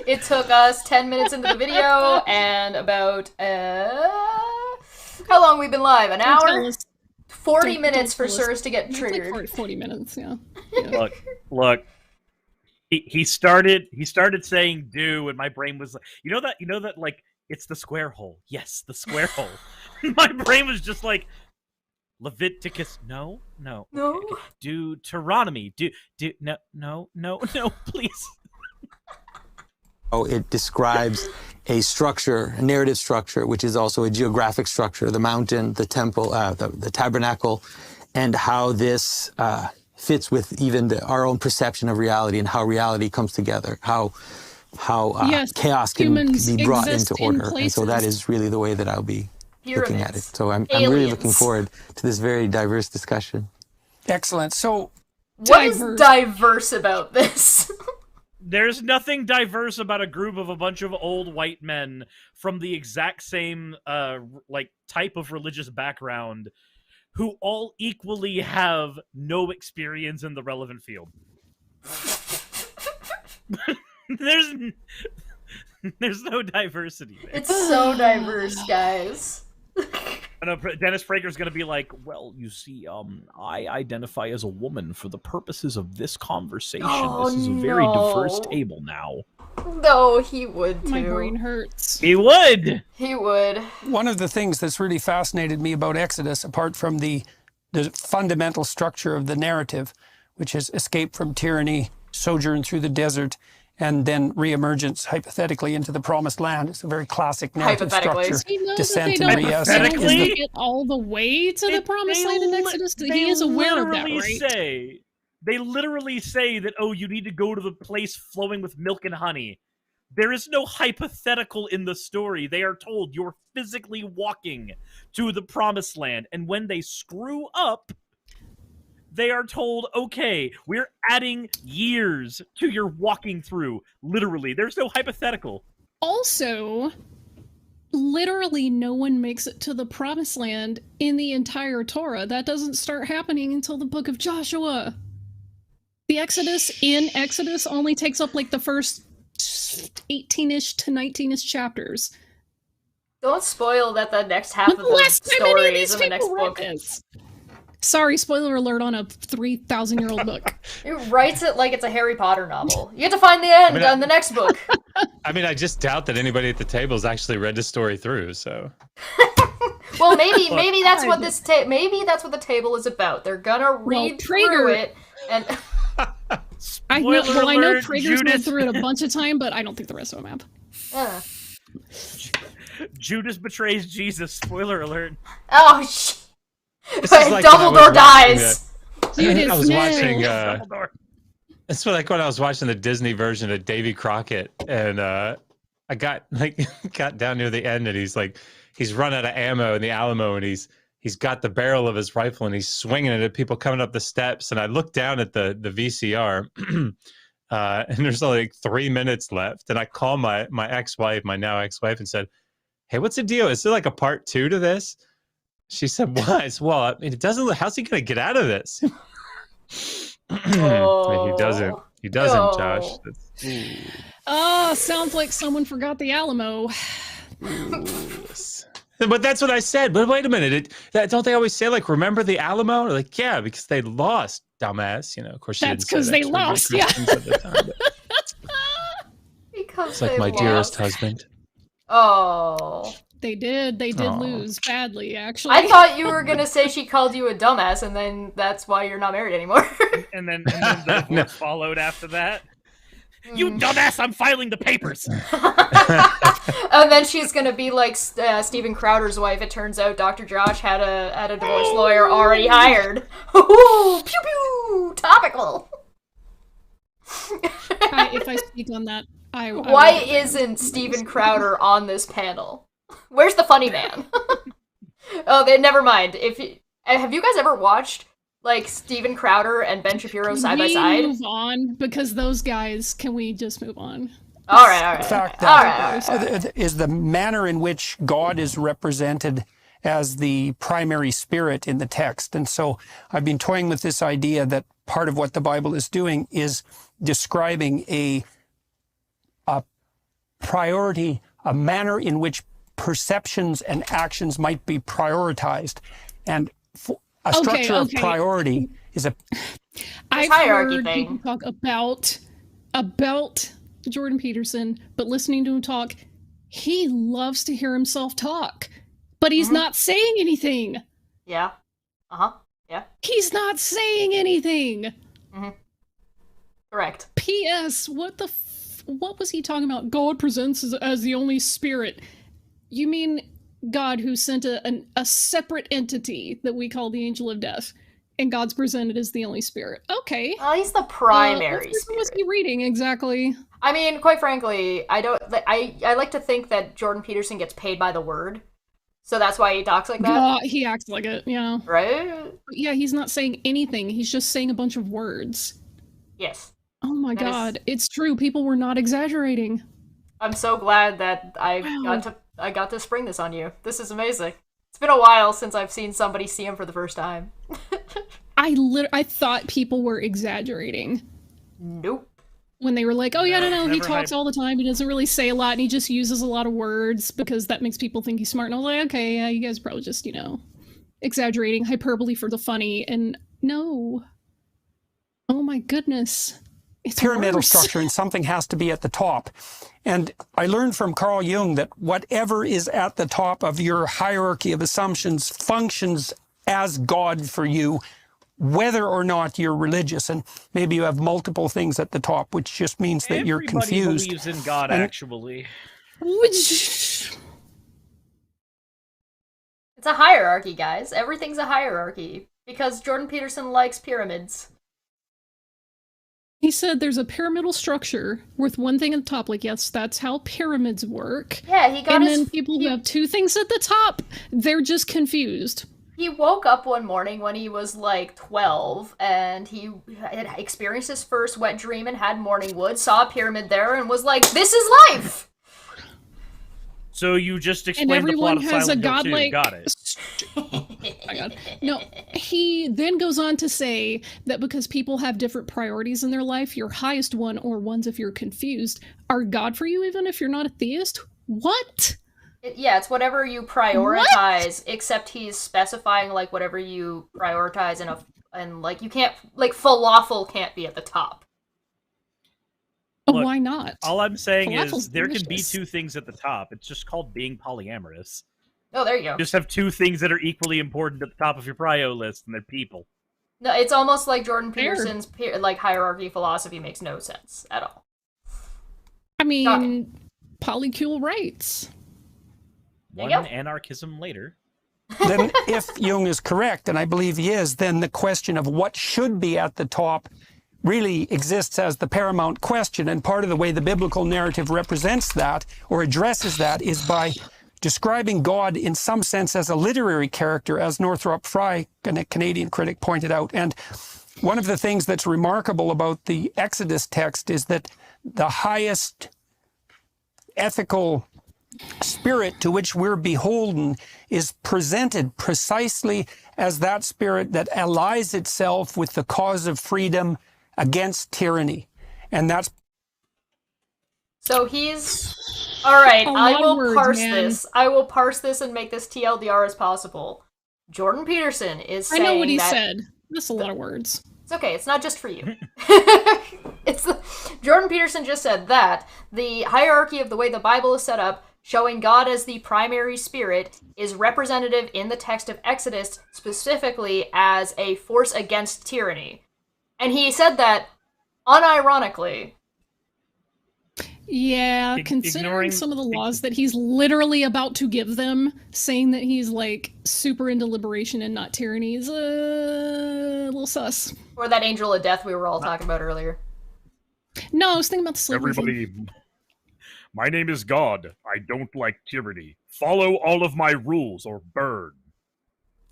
It took us 10 minutes into the video, and about how long we've been live? An hour? 40 minutes for Suris to get triggered.
Like 40 minutes, yeah.
Look. He started saying "do," and my brain was like, you know that like it's the square hole. Yes, the square hole. My brain was just like Leviticus. No. Okay. Deuteronomy. No, please.
It describes a structure, a narrative structure, which is also a geographic structure, the mountain, the temple, the tabernacle, and how this fits with even our own perception of reality and how reality comes together, how chaos can be brought into order. And so that is really the way that I'll be looking at it. So I'm really looking forward to this very diverse discussion.
Excellent. So
what is diverse about this?
There's nothing diverse about a group of a bunch of old white men from the exact same like type of religious background who all equally have no experience in the relevant field. There's no diversity there.
It's so diverse, guys.
I know Dennis Prager's going to be like, well, you see, I identify as a woman for the purposes of this conversation.
Oh,
this is a very diverse table now.
No, he would too.
My brain hurts.
He would.
He would.
One of the things that's really fascinated me about Exodus, apart from the fundamental structure of the narrative, which is escape from tyranny, sojourn through the desert, and then reemergence, hypothetically, into the promised land. It's a very classic narrative structure. Descent and reascent.
Get all the way to the promised land in Exodus. He is aware of that, right?
They literally say that, oh, you need to go to the place flowing with milk and honey. There is no hypothetical in the story. They are told you're physically walking to the promised land. And when they screw up, they are told, okay, we're adding years to your walking through. Literally, there's no hypothetical.
Also, literally no one makes it to the promised land in the entire Torah. That doesn't start happening until the book of Joshua. The Exodus in Exodus only takes up like the first 18-ish to 19-ish chapters.
Don't spoil that the next half of the story is in the next book.
Sorry, spoiler alert on a 3,000-year-old book.
It writes it like it's a Harry Potter novel. You have to find the end on the next book.
I mean, I just doubt that anybody at the table has actually read the story through. So,
well, maybe that's what maybe that's what the table is about. They're gonna read through it, and
I know Prager's went through it a bunch of time, but I don't think the rest of them have.
Judas betrays Jesus. Spoiler alert.
Oh,
like
Dumbledore dies.
I was watching. It's like when I was watching the Disney version of Davy Crockett, and I got down near the end, and he's run out of ammo in the Alamo, and he's got the barrel of his rifle, and he's swinging it at people coming up the steps. And I looked down at the VCR, and there's only like 3 minutes left. And I called my ex-wife, my now ex-wife, and said, "Hey, what's the deal? Is there like a part 2 to this?" She said, "What?" I said, "Well, I mean, it doesn't. How's he going to get out of this?" I mean, he doesn't. He doesn't, Josh.
Oh, sounds like someone forgot the Alamo.
But that's what I said. But wait a minute. Don't they always say, like, remember the Alamo? Like, yeah, because they lost, dumbass. You know, of course,
that's because they lost. Yeah.
Because
it's like my dearest husband.
Oh.
They did lose badly, actually.
I thought you were gonna say she called you a dumbass, and then that's why you're not married anymore.
and then the divorce followed after that. You dumbass! I'm filing the papers.
And then she's gonna be like Steven Crowder's wife. It turns out Dr. Josh had a divorce lawyer already hired. Ooh, pew pew, topical.
If I speak on that,
why isn't Steven Crowder on this panel? Where's the funny man? Never mind. Have you guys ever watched like Steven Crowder and Ben Shapiro side by side?
Move on, because those guys. Can we just move on?
All right.
The fact is the manner in which God is represented as the primary spirit in the text, and so I've been toying with this idea that part of what the Bible is doing is describing a priority, a manner in which perceptions and actions might be prioritized, and a structure of priority is a
I've
hierarchy
heard
thing.
people talk about Jordan Peterson, but listening to him talk, he loves to hear himself talk, but he's not saying anything.
Yeah. Yeah.
He's not saying anything.
Correct.
P.S. What was he talking about? God presents as the only spirit. You mean God who sent a separate entity that we call the angel of death, and God's presented as the only spirit. Okay.
Well, he's the primary
what
spirit.
was he reading exactly?
I mean, quite frankly, I like to think that Jordan Peterson gets paid by the word, so that's why he talks like that.
He acts like it, yeah.
Right?
Yeah, he's not saying anything. He's just saying a bunch of words.
Yes.
Oh my God, it's true. People were not exaggerating.
I'm so glad that I got to spring this on you. This is amazing. It's been a while since I've seen somebody see him for the first time.
I thought people were exaggerating.
Nope.
When they were like, oh yeah, no, he talks all the time, he doesn't really say a lot, and he just uses a lot of words because that makes people think he's smart. And I was like, okay, yeah, you guys are probably just, exaggerating, hyperbole for the funny, and no. Oh my goodness. It's
pyramidal
worse.
structure, and something has to be at the top. And I learned from Carl Jung that whatever is at the top of your hierarchy of assumptions functions as God for you, whether or not you're religious. And maybe you have multiple things at the top, which just means that you're confused.
Everybody believes in God, actually.
Which...
It's a hierarchy, guys. Everything's a hierarchy. Because Jordan Peterson likes pyramids.
He said there's a pyramidal structure with one thing at the top. Like, yes, that's how pyramids work.
Yeah, he got
And then people who have two things at the top, they're just confused.
He woke up one morning when he was like 12, and he had experienced his first wet dream and had morning wood, saw a pyramid there, and was like, this is life!
So you just explained the plot of Silent Hill 2. Got it.
Oh my God. No, he then goes on to say that because people have different priorities in their life, your highest one, or ones if you're confused, are God for you even if you're not a theist? What?
It's whatever you prioritize, except he's specifying like whatever you prioritize and like you can't, like falafel can't be at the top.
Oh,
Look,
why not?
All I'm saying
Falafel's
is there can be
delicious.
two things at the top. It's just called being polyamorous.
Oh, there you go.
Just have two things that are equally important at the top of your prio list, and they're people.
No, it's almost like Jordan
Fair.
Peterson's like hierarchy philosophy makes no sense at all.
I mean,
Shocking.
polycule rights.
There
One
you go.
anarchism later.
Then if Jung is correct, and I believe he is, then the question of what should be at the top really exists as the paramount question. And part of the way the biblical narrative represents that or addresses that is by describing God in some sense as a literary character, as Northrop Frye, a Canadian critic, pointed out. And one of the things that's remarkable about the Exodus text is that the highest ethical spirit to which we're beholden is presented precisely as that spirit that allies itself with the cause of freedom against tyranny. And that's...
So he's... Alright,
A
I
lot of
will
words,
parse
man.
this. I will parse this and make this TLDR as possible. Jordan Peterson is
I
saying
know what he
that...
said. That's a lot of words.
It's okay, it's not just for you. Jordan Peterson just said that the hierarchy of the way the Bible is set up, showing God as the primary spirit, is representative in the text of Exodus, specifically as a force against tyranny. And he said that unironically.
Yeah, considering
ignoring-
some of the laws that he's literally about to give them, saying that he's like super into liberation and not tyranny is a little sus.
Or that angel of death we were all talking about earlier.
No, I was thinking about the slavery thing.
Everybody, my name is God. I don't like tyranny. Follow all of my rules or burn.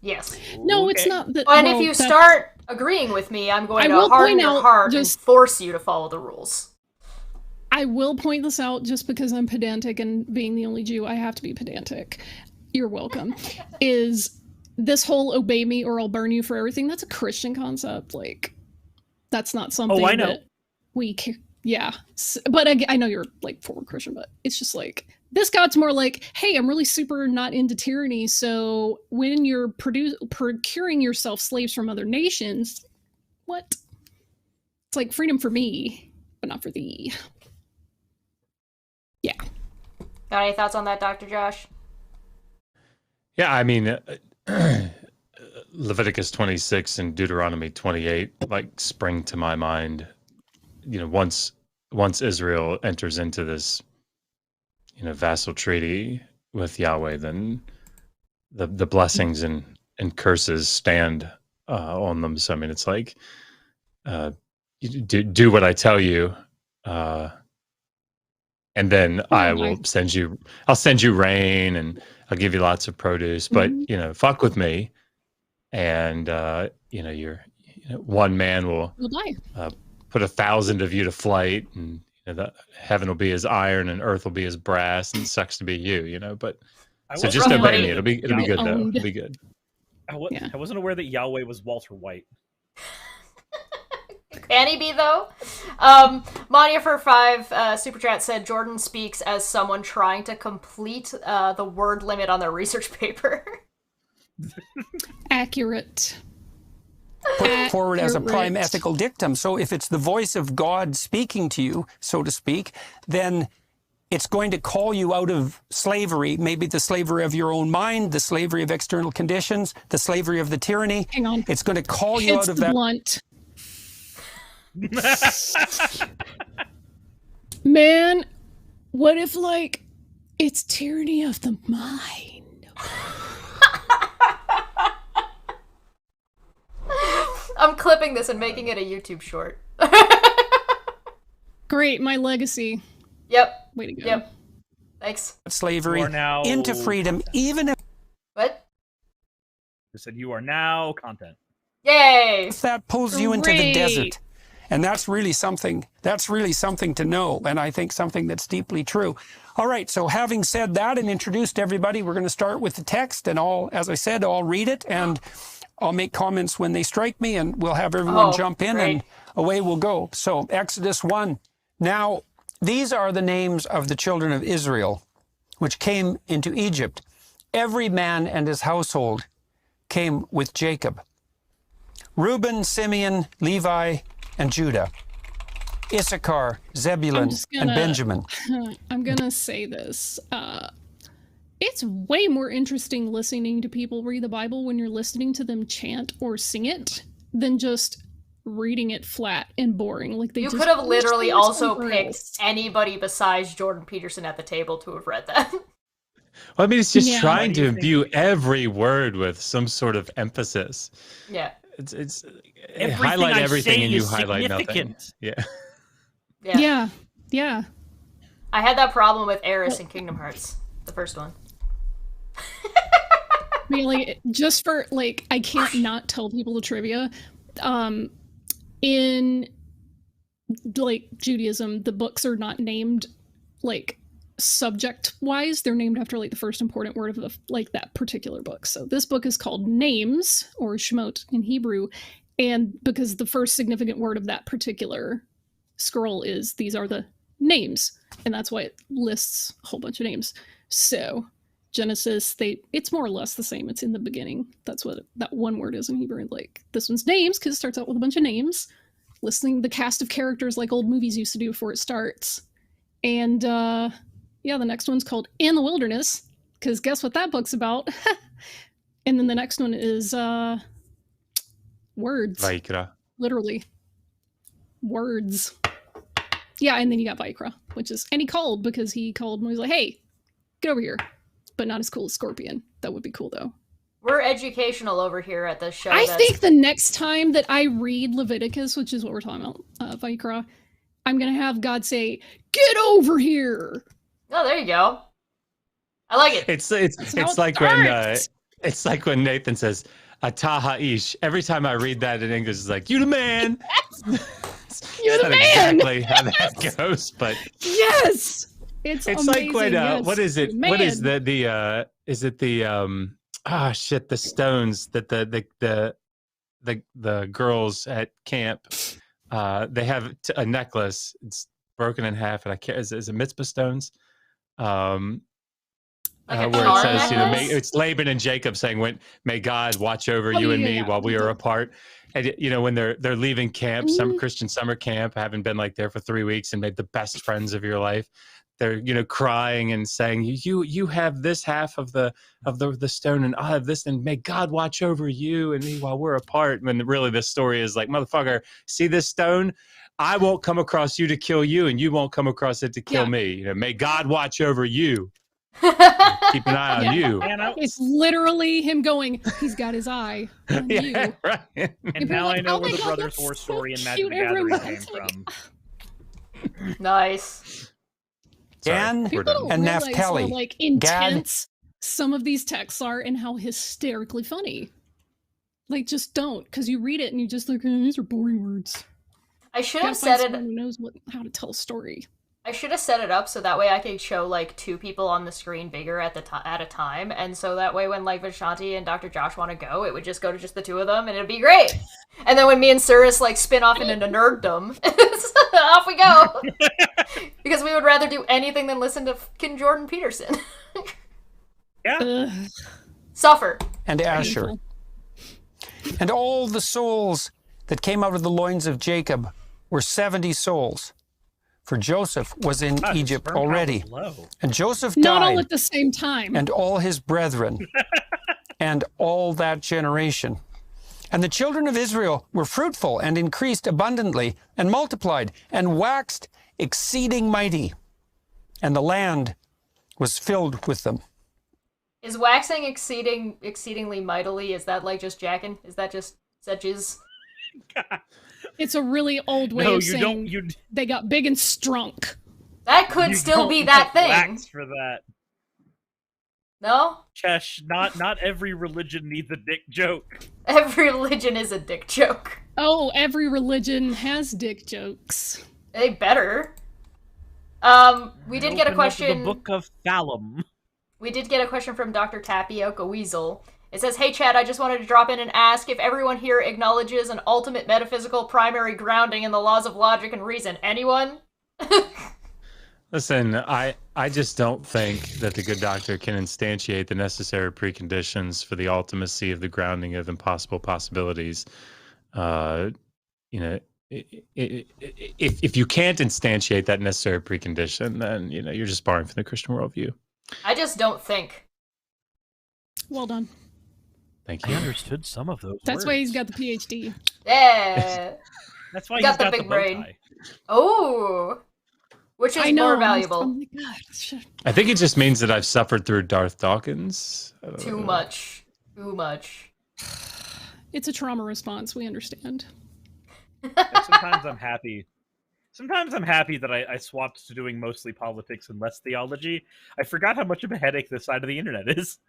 Yes.
No, it's not that.
And
well,
if you
that's-
start agreeing with me, I'm going
I
to
will
harden
point
your
out
heart
just-
and force you to follow the rules.
I will point this out just because I'm pedantic, and being the only Jew, I have to be pedantic. You're welcome. Is this whole obey me or I'll burn you for everything? That's a Christian concept. Like, that's not something
I know.
that we yeah. But I know you're like forward Christian, but it's just like, this God's more like, hey, I'm really super not into tyranny, so when you're procuring yourself slaves from other nations, what? It's like freedom for me, but not for thee. Yeah.
Got any thoughts on that, Dr. Josh?
Yeah, I mean, Leviticus 26 and Deuteronomy 28 like spring to my mind. You know, once Israel enters into this, you know, vassal treaty with Yahweh, then the blessings and curses stand on them. So I mean, it's like, you do what I tell you, and then I'll send you rain, and I'll give you lots of produce. But you know, fuck with me, and you know, one man will put 1,000 of you to flight, and you know, the heaven will be as iron, and earth will be as brass, and it sucks to be you, you know. But so just obey me. It'll be good though. It'll be good.
I wasn't aware that Yahweh was Walter White.
Can he be, though? Mania for 5 Super Chat said Jordan speaks as someone trying to complete the word limit on their research paper.
Accurate.
Put forward as a prime ethical dictum. So if it's the voice of God speaking to you, so to speak, then it's going to call you out of slavery, maybe the slavery of your own mind, the slavery of external conditions, the slavery of the tyranny.
Hang on.
It's going to call you out of that.
Blunt. Man, what if, like, it's tyranny of the mind?
I'm clipping this and making it a YouTube short.
Great, my legacy.
Yep.
Way to go.
Yep. Thanks.
Slavery into freedom, even if...
What?
You said you are now content.
Yay!
If that pulls you into the desert. And that's really something to know, and I think something that's deeply true. All right, so having said that and introduced everybody, we're going to start with the text, and as I said, I'll read it, and I'll make comments when they strike me, and we'll have everyone jump in, and away we'll go. So, Exodus 1. Now, these are the names of the children of Israel, which came into Egypt. Every man and his household came with Jacob. Reuben, Simeon, Levi, and Judah. Issachar, Zebulun, and Benjamin.
I'm gonna say this. It's way more interesting listening to people read the Bible when you're listening to them chant or sing it than just reading it flat and boring. Like
you could have literally also picked anybody besides Jordan Peterson at the table to have read that.
Well, I mean, it's just trying to imbue every word with some sort of emphasis.
Yeah.
It's highlight everything and you highlight nothing. Yeah.
Yeah.
I had that problem with Eris in Kingdom Hearts, the first one.
Really, just for like, I can't not tell people the trivia. In like Judaism, the books are not named like subject wise. They're named after like the first important word of the like that particular book. So this book is called Names, or Shemot in Hebrew, and because the first significant word of that particular scroll is these are the names, and that's why it lists a whole bunch of names. So Genesis, it's more or less the same. It's in the beginning. That's what that one word is in Hebrew. Like this one's names because it starts out with a bunch of names, listing the cast of characters like old movies used to do before it starts. And the next one's called In the Wilderness because guess what that book's about? And then the next one is words.
Vaikra.
Literally. Words. Yeah, and then you got Vaikra, and he called because he called and he was like, hey, get over here. But not as cool as Scorpion. That would be cool, though.
We're educational over here at this show.
I think the next time that I read Leviticus, which is what we're talking about, Vaikra, I'm going to have God say, get over here!
Oh, there you go. I like it.
It's like when it's like when Nathan says, Atah ha'ish. Every time I read that in English, it's like, you the man!
You're the man!
Exactly how that goes, but...
Yes! It's
like when what is it?
Man.
What is the is it the the stones that the girls at camp they have a necklace. It's broken in half, and I can't. Is it mitzvah stones?
Like
where it says, it's Laban and Jacob saying, "May God watch over you and me while we are apart." And when they're leaving camp, some Christian summer camp, having been like there for 3 weeks and made the best friends of your life. They're crying and saying, you have this half of the stone and I have this, and may God watch over you and me while we're apart. When really this story is like, motherfucker, see this stone? I won't come across you to kill you, and you won't come across it to kill me. May God watch over you. Keep an eye on you.
It's literally him going, he's got his eye on you.
Right.
And now I know where the Brother Thor story and Magic the Gathering came from.
Nice.
Dan and Naphtali.
How, like, intense some of these texts are and how hysterically funny. Like, just don't, because you read it and you just like, these are boring words.
I should have said it.
Who knows how to tell a story.
I should have set it up so that way I could show like 2 people on the screen bigger at a time, and so that way when like Vishanti and Dr. Josh want to go, it would just go to just the 2 of them, and it'd be great. And then when me and Suris like spin off into nerddom, off we go. Because we would rather do anything than listen to fucking Jordan Peterson.
Yeah.
Suffer.
And Asher. And all the souls that came out of the loins of Jacob were 70 souls. For Joseph was in Egypt already. And Joseph died.
Not all at the same time.
And all his brethren. And all that generation. And the children of Israel were fruitful and increased abundantly and multiplied and waxed exceeding mighty. And the land was filled with them.
Is waxing exceedingly mightily, is that like just jacking? Is that jizz?
It's a really old way of saying they got big and strunk.
That could still be that thing.
Wax for that.
No?
Chesh, not every religion needs a dick joke.
Every religion is a dick joke.
Oh, every religion has dick jokes.
They better. We did get a question.
The Book of Thalum.
We did get a question from Dr. Tapioca Weasel. It says, hey Chad, I just wanted to drop in and ask if everyone here acknowledges an ultimate metaphysical primary grounding in the laws of logic and reason. Anyone?
Listen, I just don't think that the good doctor can instantiate the necessary preconditions for the ultimacy of the grounding of impossible possibilities. if you can't instantiate that necessary precondition, then you're just borrowing from the Christian worldview.
I just don't think.
Well done.
Thank
I
you.
understood some of those.
That's
words.
why he's got the PhD.
Yeah.
That's why
got
he's
the
got
big
the bow
brain.
tie.
Oh. Which is
I know.
more valuable?
Oh my god. Shit.
I think it just means that I've suffered through Darth Dawkins.
Too much. Too much.
It's a trauma response. We understand.
Sometimes I'm happy. Sometimes I'm happy that I swapped to doing mostly politics and less theology. I forgot how much of a headache this side of the internet is.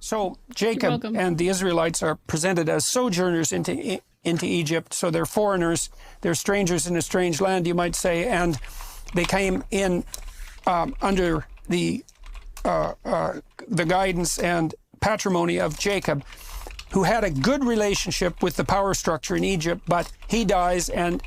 So Jacob and the Israelites are presented as sojourners into Egypt. So they're foreigners, they're strangers in a strange land, you might say, and they came in under the guidance and patrimony of Jacob, who had a good relationship with the power structure in Egypt, but he dies and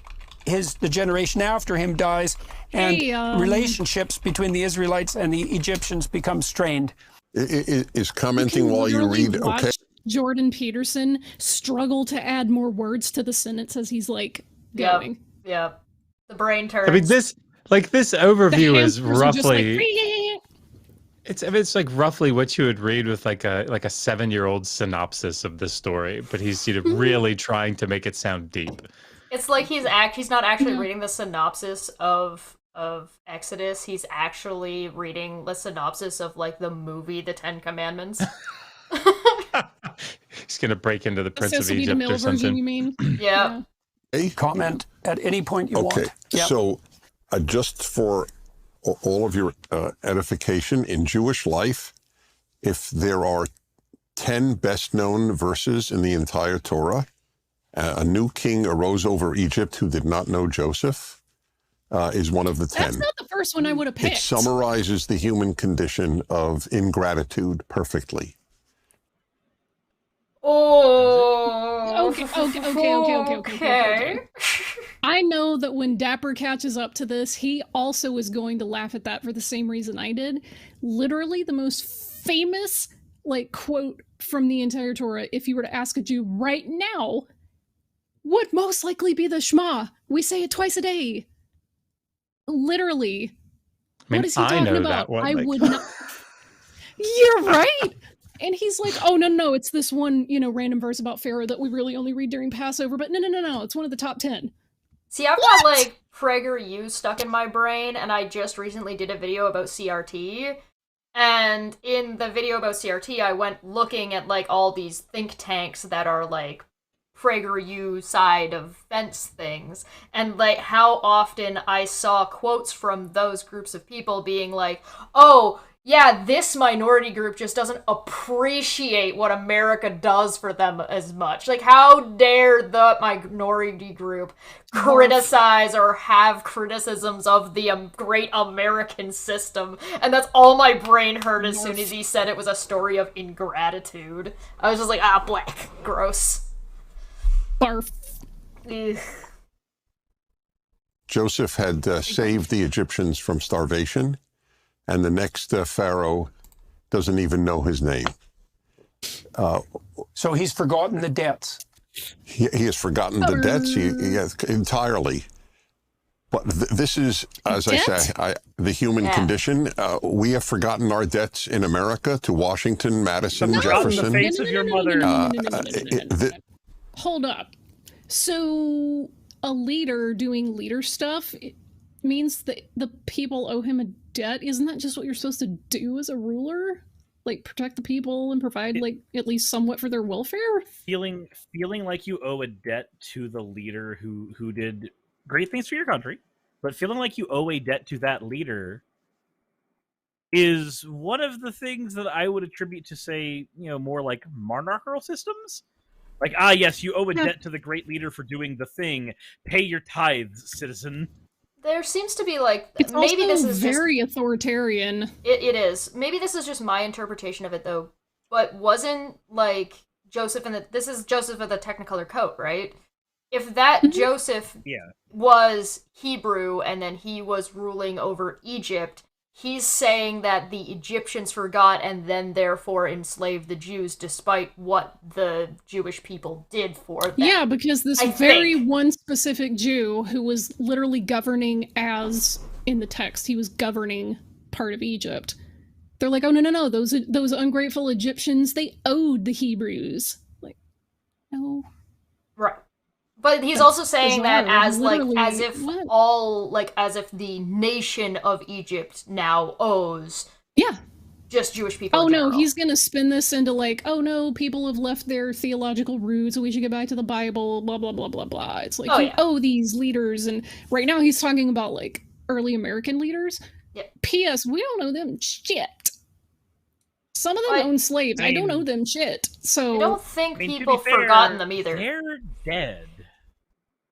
the generation after him dies, and relationships between the Israelites and the Egyptians become strained.
Is commenting while you read okay?
Jordan Peterson struggle to add more words to the sentence as he's like going.
Yep. The brain turns.
I mean, this overview is roughly.
Like,
it's like roughly what you would read with like a 7-year-old synopsis of this story, but he's really trying to make it sound deep.
It's like he's not actually reading the synopsis of Exodus. He's actually reading the synopsis of like the movie The Ten Commandments.
He's gonna break into the Prince of
Sesame
Egypt
Mill
or something.
version, you mean?
Yeah.
Comment at any point you want.
Okay, so just for all of your edification, in Jewish life, if there are 10 best-known verses in the entire Torah, a new king arose over Egypt who did not know Joseph, is one of the 10.
That's not the first one I would have picked.
It summarizes the human condition of ingratitude perfectly.
Oh.
Okay. I know that when Dapper catches up to this, he also is going to laugh at that for the same reason I did. Literally the most famous quote from the entire Torah, if you were to ask a Jew right now, would most likely be the Shema. We say it twice a day. Literally.
I mean,
what is he talking about?
That one,
I would not. You're right. And he's like, oh, no, it's this one, random verse about Pharaoh that we really only read during Passover. But no, it's one of the top 10.
See, I've got PragerU stuck in my brain, and I just recently did a video about CRT. And in the video about CRT, I went looking at all these think tanks that are PragerU side of fence things, and how often I saw quotes from those groups of people being like, oh, yeah, this minority group just doesn't appreciate what America does for them as much. How dare the minority group criticize or have criticisms of the great American system? And that's all my brain heard as soon as he said it was a story of ingratitude. I was just like, black, gross.
Barf.
Ugh.
Joseph had saved the Egyptians from starvation, and the next pharaoh doesn't even know his name.
So he's forgotten the debts.
He has forgotten the debts he has entirely. But this is, as I say, the human condition. We have forgotten our debts in America to Washington, Madison, Jefferson.
The face of your mother.
Hold up. So a leader doing leader stuff means that the people owe him a debt? Isn't that just what you're supposed to do as a ruler? Protect the people and provide at least somewhat for their welfare?
Feeling like you owe a debt to the leader who did great things for your country, but feeling like you owe a debt to that leader is one of the things that I would attribute to, say, more like monarchical systems. Yes, you owe a debt to the great leader for doing the thing. Pay your tithes, citizen.
There seems to be
it's
maybe
also
this is
very authoritarian.
It is. Maybe this is just my interpretation of it though. But wasn't Joseph this is Joseph of the Technicolor coat, right? If that Joseph was Hebrew and then he was ruling over Egypt, he's saying that the Egyptians forgot and then therefore enslaved the Jews despite what the Jewish people did for them.
Yeah, because this one specific Jew who was literally governing as, in the text, he was governing part of Egypt. They're like, oh, no, those ungrateful Egyptians, they owed the Hebrews. Like, no.
Right. But he's also saying
bizarre.
that as if the nation of Egypt now owes just Jewish people.
Oh no, he's gonna spin this into like, oh no, people have left their theological roots, we should get back to the Bible, blah blah blah blah blah. It's like these leaders, and right now he's talking about like early American leaders.
Yep.
P.S. We don't owe them shit. Some of them own slaves. I don't owe them shit. So
I don't think people have forgotten them either.
They're dead.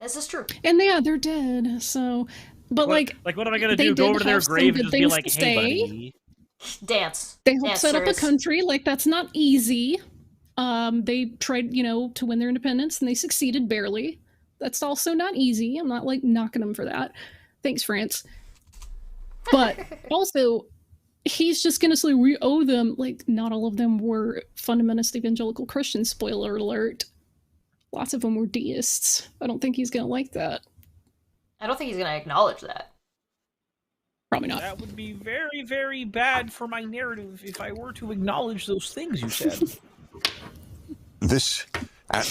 This is true.
And they're dead. So, but
what am I gonna do? Go over to their grave and just be like, "Hey, buddy."
Dance.
They helped set up a country. Like, that's not easy. They tried, to win their independence, and they succeeded barely. That's also not easy. I'm not like knocking them for that. Thanks, France. But also, he's just gonna say we owe them. Like, not all of them were fundamentalist evangelical Christians. Spoiler alert. Lots of them were deists. I don't think he's gonna like that.
I don't think he's gonna acknowledge that.
Probably not.
That would be very, very bad for my narrative if I were to acknowledge those things you said.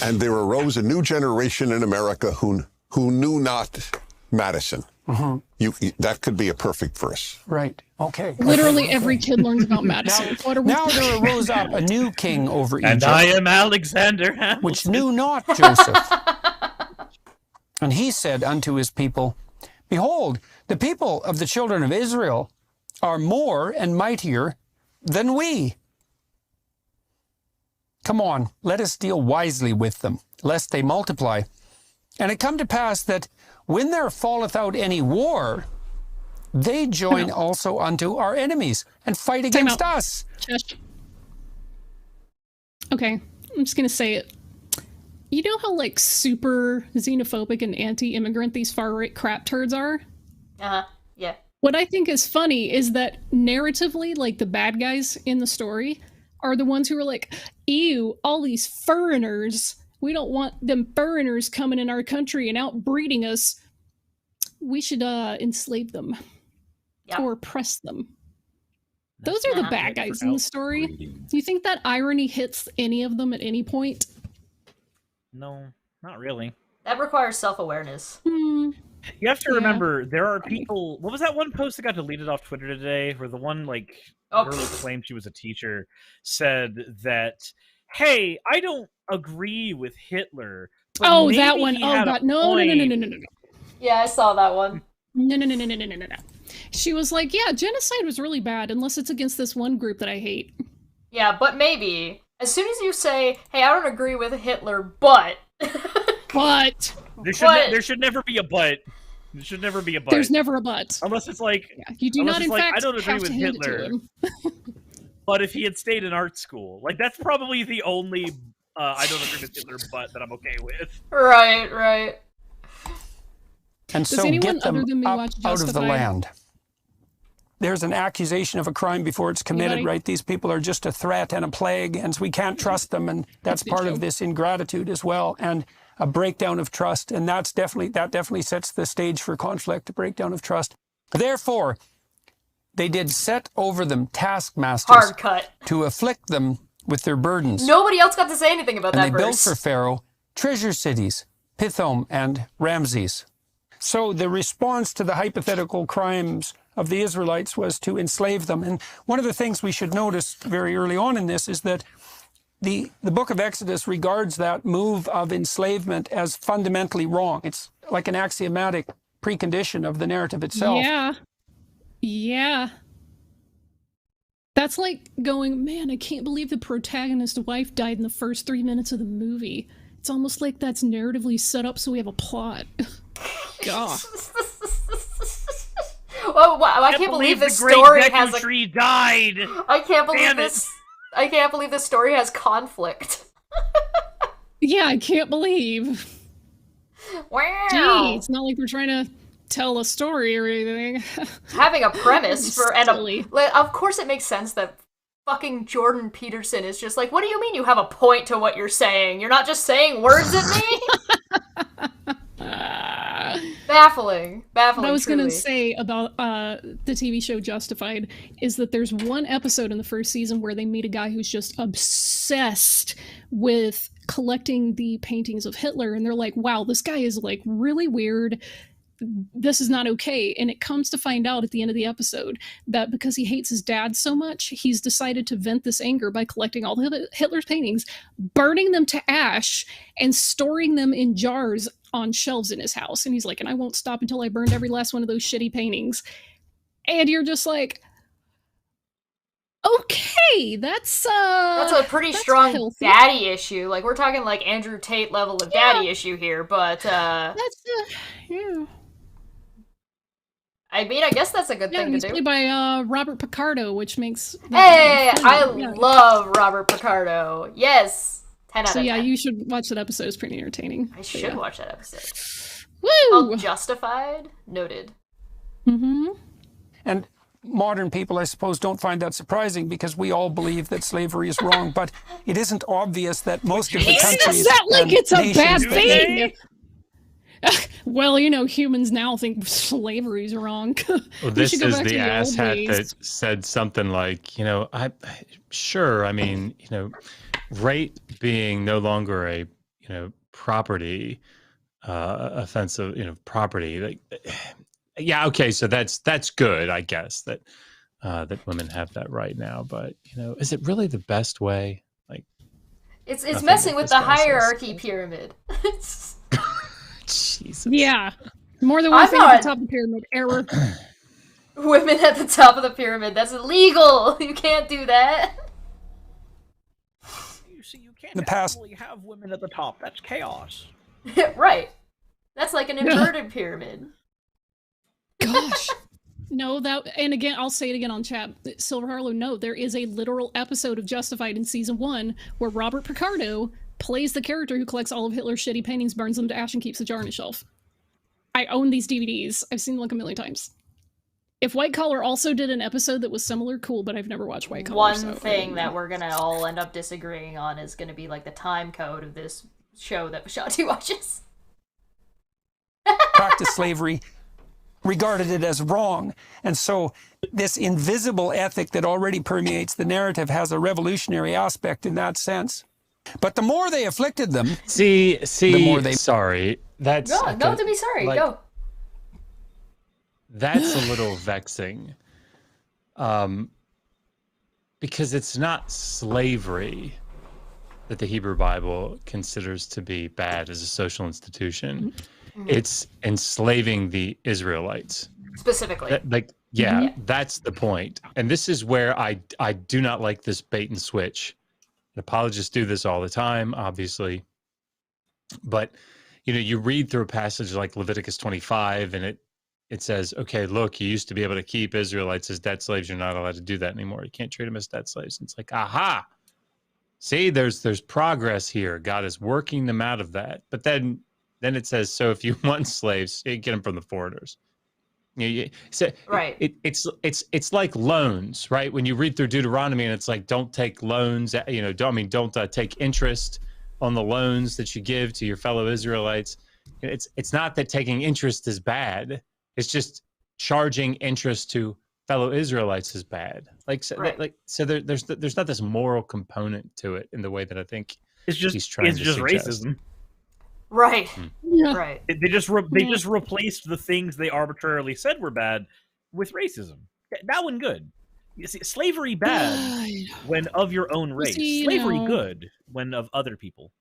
And there arose a new generation in America who knew not Madison. Mm-hmm. That could be a perfect verse.
Right. Okay.
Literally every kid learns about Madison.
Now there arose up a new king over Egypt.
And I am Alexander Hamilton.
Which knew not Joseph. And he said unto his people, behold, the people of the children of Israel are more and mightier than we. Come on, let us deal wisely with them, lest they multiply. And it come to pass that when there falleth out any war, they join also unto our enemies and fight against us.
Okay, I'm just going to say it. You know how, like, super xenophobic and anti-immigrant these far-right crap turds are?
Yeah.
What I think is funny is that narratively, like, the bad guys in the story are the ones who are like, ew, all these foreigners. We don't want them foreigners coming in our country and outbreeding us. We should enslave them. Or oppress them. Those are the bad guys in the story. Do you think that irony hits any of them at any point?
No, not really.
That requires self-awareness.
You have to remember, there are people... What was that one post that got deleted off Twitter today, where the one, like, girl who claimed she was a teacher said that, hey, I don't agree with Hitler.
Oh, that one. Oh, God. No.
Yeah, I saw that one.
No. She was like, yeah, genocide was really bad, unless it's against this one group that I hate.
Yeah, but maybe. As soon as you say, hey, I don't agree with Hitler, but...
But...
There should never be a but. There should never be a but.
There's never a but.
Unless it's like...
Yeah, you do not, in fact,
I don't agree
have
with
to hand it to
Hitler.
him.
But if he had stayed in art school, like, that's probably the only I don't agree with Hitler but that I'm okay with.
Right.
And so get them up out of the land. There's an accusation of a crime before it's committed, right? These people are just a threat and a plague, and so we can't trust them, and that's part of this ingratitude as well, and a breakdown of trust, and that definitely sets the stage for conflict, a breakdown of trust. Therefore, they did set over them taskmasters
Hard cut.
To afflict them with their burdens.
Nobody else got to say anything about that
verse. And they built for Pharaoh treasure cities, Pithom and Ramses. So the response to the hypothetical crimes of the Israelites was to enslave them. And one of the things we should notice very early on in this is that the book of Exodus regards that move of enslavement as fundamentally wrong. It's like an axiomatic precondition of the narrative itself.
Yeah. That's like going, man, I can't believe the protagonist's wife died in the first 3 minutes of the movie. It's almost like that's narratively set up so we have a plot. God.
I can't believe this story has a
tree died.
I can't believe this story has conflict.
Yeah, I can't believe.
Wow.
Gee, it's not like we're trying to tell a story or anything.
Having a premise for
Silly.
of course it makes sense that fucking Jordan Peterson is just like, what do you mean you have a point to what you're saying? You're not just saying words at me? Baffling.
What I was
Truly.
going to say about the TV show Justified is that there's one episode in the first season where they meet a guy who's just obsessed with collecting the paintings of Hitler, and they're like, wow, this guy is like really weird. This is not okay. And it comes to find out at the end of the episode that because he hates his dad so much, he's decided to vent this anger by collecting all Hitler's paintings, burning them to ash, and storing them in jars on shelves in his house. And he's like, and I won't stop until I burned every last one of those shitty paintings. And you're just like, okay, that's
a pretty strong
healthy.
daddy issue. Like, we're talking like Andrew Tate level of daddy issue here, but
that's yeah.
I mean, I guess that's a good thing to
he's
do.
played by Robert Picardo, which makes
Hey, I love Robert Picardo. Yes, 10 out of 10.
Yeah, you should watch that episode. It's pretty entertaining.
I should watch that episode.
Woo!
Called Justified. Noted.
Mm-hmm.
And modern people, I suppose, don't find that surprising because we all believe that slavery is wrong, but it isn't obvious that most of the countries...
that like it's a bad
nations-
thing! Well, you know, humans now think slavery's wrong.
Well, this is the asshat that said something like, you know, I mean, you know, rape being no longer a, you know, property, offensive, you know, property. Like, yeah, okay, so that's good, I guess, that that women have that right now. But, you know, is it really the best way? Like,
it's messing with the hierarchy pyramid.
Jesus.
Yeah. More than one thing at the top of the pyramid. Error.
Women at the top of the pyramid. That's illegal. You can't do that.
You see, you can't actually have women at the top. That's chaos.
Right. That's like an inverted pyramid.
Gosh. No, and again, I'll say it again on chat. Silver Harlow, no, there is a literal episode of Justified in season 1 where Robert Picardo plays the character who collects all of Hitler's shitty paintings, burns them to ash, and keeps the jar on his shelf. I own these DVDs. I've seen them like a million times. If White Collar also did an episode that was similar, cool, but I've never watched White Collar.
One thing that we're gonna all end up disagreeing on is gonna be like the time code of this show that Vishanti watches.
Practice slavery, regarded it as wrong. And so this invisible ethic that already permeates the narrative has a revolutionary aspect in that sense. But the more they afflicted them,
see,
the more they...
Sorry, that's...
No, don't to be sorry, like, go.
That's a little vexing. Because it's not slavery that the Hebrew Bible considers to be bad as a social institution. Mm-hmm. It's enslaving the Israelites.
Specifically.
That's the point. And this is where I do not like this bait and switch. Apologists do this all the time, obviously. But, you know, you read through a passage like Leviticus 25, and it says, okay, look, you used to be able to keep Israelites as debt slaves. You're not allowed to do that anymore. You can't treat them as debt slaves. And it's like, aha, see, there's progress here. God is working them out of that. But then it says, so if you want slaves, you get them from the foreigners.
Right.
It's like loans, right? When you read through Deuteronomy and it's like, don't take loans, you know, don't take interest on the loans that you give to your fellow Israelites. It's not that taking interest is bad. It's just charging interest to fellow Israelites is bad. Like, so,
right.
There's not this moral component to it in the way that I think
he's just
suggest.
racism.
Right.
Yeah.
Right.
They just replaced the things they arbitrarily said were bad with racism. That one good. You see, slavery bad when of your own race. Slavery good when of other people.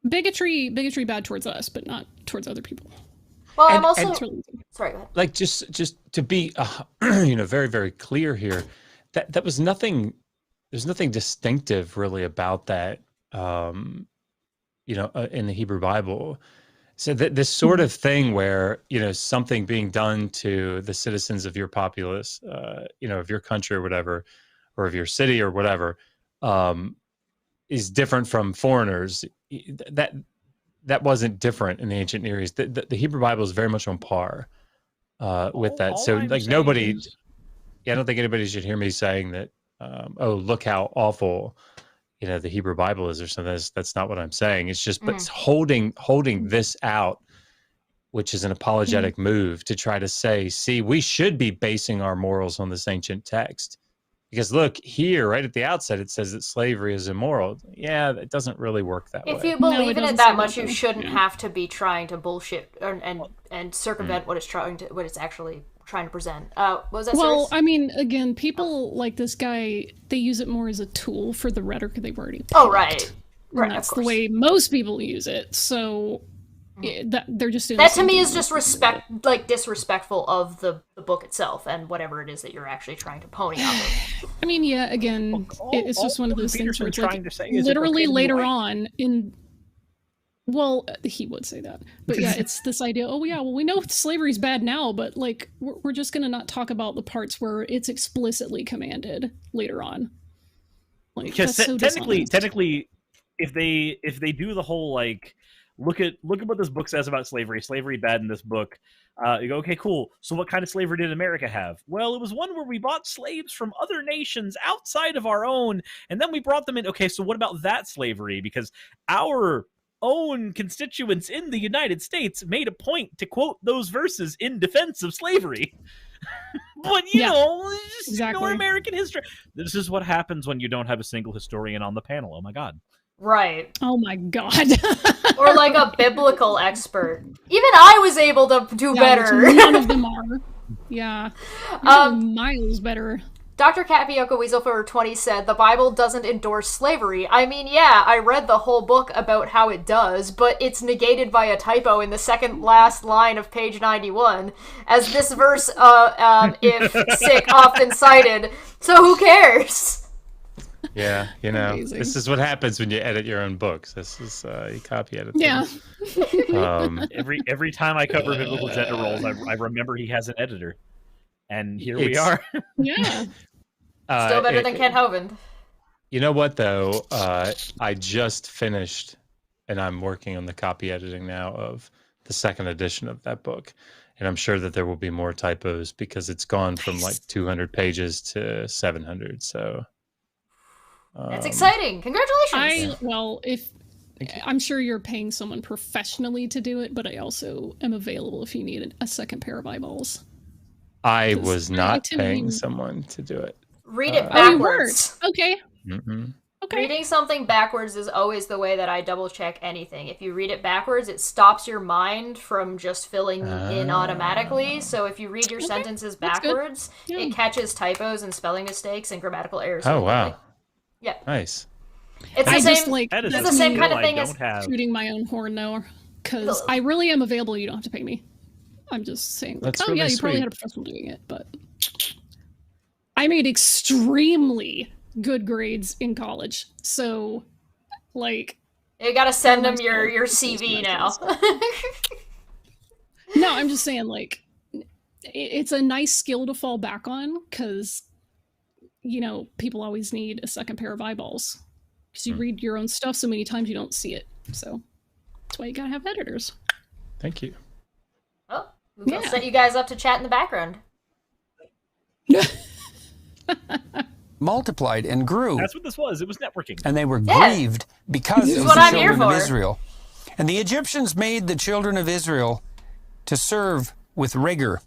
Bigotry bad towards us, but not towards other people.
Well, I'm also sorry. Go ahead.
Like just to be you know, very, very clear here, that was nothing. There's nothing distinctive really about that. You know, in the Hebrew Bible. So this sort of thing where, you know, something being done to the citizens of your populace, you know, of your country or whatever, or of your city or whatever, is different from foreigners. That wasn't different in the ancient Near East. The Hebrew Bible is very much on par with that.
All
So
I'm
like
saying
nobody,
is-
I don't think anybody should hear me saying that. Oh, look how awful, the Hebrew Bible is or something. That's not what I'm saying. It's just, but holding this out, which is an apologetic move to try to say, see, we should be basing our morals on this ancient text. Because look, here, right at the outset, it says that slavery is immoral. Yeah, it doesn't really work that way.
If you
No,
believe
it
in
doesn't
it that
say
much,
that,
you
though.
shouldn't
Yeah.
have to be trying to bullshit and circumvent what it's actually trying to present. What was that?
Well,
Suris?
I mean, again, people like this guy, they use it more as a tool for the rhetoric they've already picked.
Oh, right.
And
Right,
that's
of
the
course.
way most people use it. So they're just doing
That
the
to
same
me
thing
is
with
just disrespectful of the book itself and whatever it is that you're actually trying to pony off of.
I mean, yeah, again, it's just one of those things where
Peterson's
it's like,
trying to say is it's
literally
okay to be
later
white.
on in, well, he would say that, but yeah, it's this idea, oh yeah, well, we know slavery's bad now, but like, we're just gonna not talk about the parts where it's explicitly commanded later on. Like,
Because
that's so dishonest.
technically, if they do the whole like, look at what this book says about slavery bad in this book. You go, okay, cool. So what kind of slavery did America have? Well, it was one where we bought slaves from other nations outside of our own, and then we brought them in. Okay, so what about that slavery? Because our own constituents in the United States made a point to quote those verses in defense of slavery. But you know, just ignore American history. This is what happens when you don't have a single historian on the panel. Oh my god.
Right.
Oh my god.
Or like a biblical expert. Even I was able to do better.
Which none of them are. Yeah. Miles better.
Dr. Capioca Weasel for 20 said, the Bible doesn't endorse slavery. I mean, yeah, I read the whole book about how it does, but it's negated by a typo in the second last line of page 91, as this verse, if sick, often cited. So who cares?
Yeah,
Amazing.
this is what happens when you edit your own books. This is you copy edit.
Yeah.
Every time I cover biblical gender roles, I remember he has an editor, and here we are.
Yeah.
Still better than Ken Hovind.
You know what though? I just finished, and I'm working on the copy editing now of the second edition of that book, and I'm sure that there will be more typos because it's gone from like 200 pages to 700. So.
That's exciting. Congratulations.
I'm sure you're paying someone professionally to do it, but I also am available if you need a second pair of eyeballs.
I was not paying someone to do it.
Read it backwards.
Okay.
Okay. Reading something backwards is always the way that I double check anything. If you read it backwards, it stops your mind from just filling in automatically. So if you read your sentences backwards, it catches typos and spelling mistakes and grammatical errors.
Oh wow.
Yeah.
Nice.
It's the same. It's the same kind of thing as
shooting my own horn though, because I really am available. You don't have to pay me. I'm just saying, like,
That's really
you probably
sweet.
had a professional doing it, but I made extremely good grades in college. So, like,
you gotta send them your CV now.
No, I'm just saying, like, it's a nice skill to fall back on because, people always need a second pair of eyeballs because you read your own stuff so many times you don't see it. So that's why you gotta have editors.
Thank you.
Oh, we'll set you guys up to chat in the background.
Multiplied and grew.
That's what this was. It was networking.
And they were grieved because
This is
of
what
the
I'm here
children of
for.
Israel. And the Egyptians made the children of Israel to serve with rigor.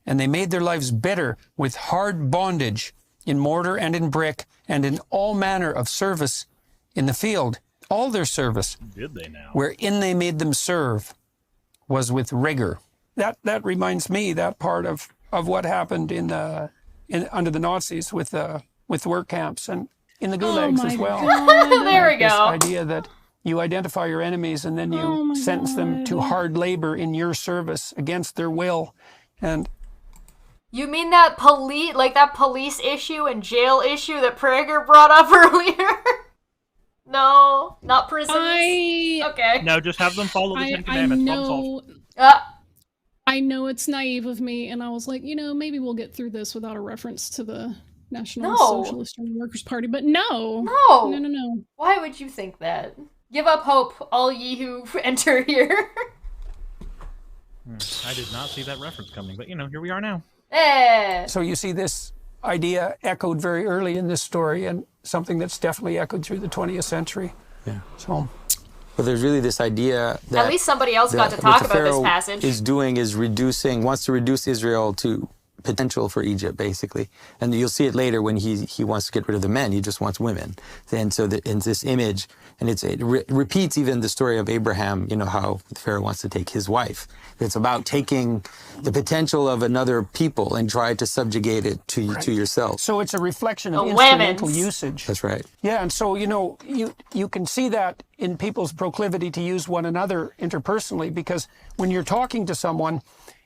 And they made their lives bitter with hard bondage in mortar and in brick and in all manner of service in the field. All their service,
Did they now?
wherein they made them serve, was with rigor. That reminds me, that part of what happened under the Nazis with work camps and in the gulags as well.
There we
This
go.
idea that you identify your enemies and then you sentence them to hard labor in your service against their will. And
You mean that police issue and jail issue that Prager brought up earlier? No, not prisons. Okay.
No, just have them follow the Ten
I
Commandments.
know.
Problem
I know it's naive of me, and I was like, maybe we'll get through this without a reference to the National Socialist and Workers' Party, but no. No.
Why would you think that? Give up hope, all ye who enter here.
I did not see that reference coming, but here we are now.
So you see this idea echoed very early in this story, and something that's definitely echoed through the 20th century.
Yeah.
So.
But there's really this idea that
at least somebody else got to talk about this passage.
Wants to reduce Israel to potential for Egypt, basically. And you'll see it later when he wants to get rid of the men. He just wants women. And so in this image, and it repeats even the story of Abraham, how Pharaoh wants to take his wife. It's about taking the potential of another people and try to subjugate it to yourself.
So it's a reflection of instrumental usage.
That's right.
Yeah, and so, you can see that in people's proclivity to use one another interpersonally, because when you're talking to someone,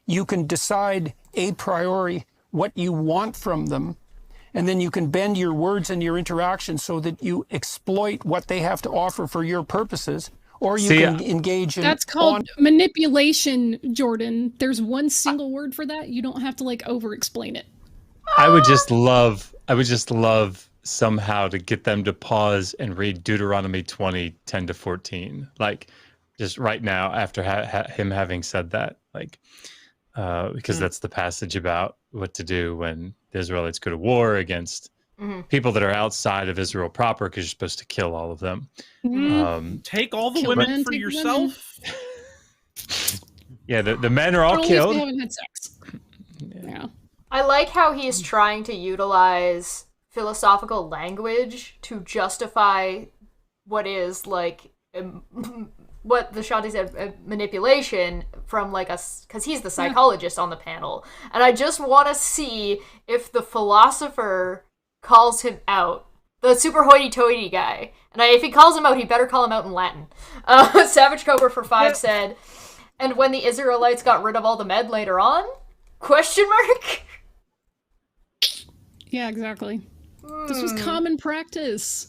you can decide a priori what you want from them, and then you can bend your words and your interactions so that you exploit what they have to offer for your purposes, or you can engage in...
That's called manipulation, Jordan. There's one single word for that. You don't have to over-explain it.
I would just love somehow to get them to pause and read Deuteronomy 20, 10-14. Just right now after him having said that. Because that's the passage about what to do when the Israelites go to war against people that are outside of Israel proper, because you're supposed to kill all of them.
Take all the women for yourself?
Yeah, the men are all killed.
They haven't had sex. Yeah.
I like how he's trying to utilize philosophical language to justify what is what Vishanti said, manipulation from because he's the psychologist on the panel. And I just want to see if the philosopher calls him out. The super hoity-toity guy. And if he calls him out, he better call him out in Latin. Savage Cobra for 5 said, and when the Israelites got rid of all the med later on? ?
Yeah, This was common practice.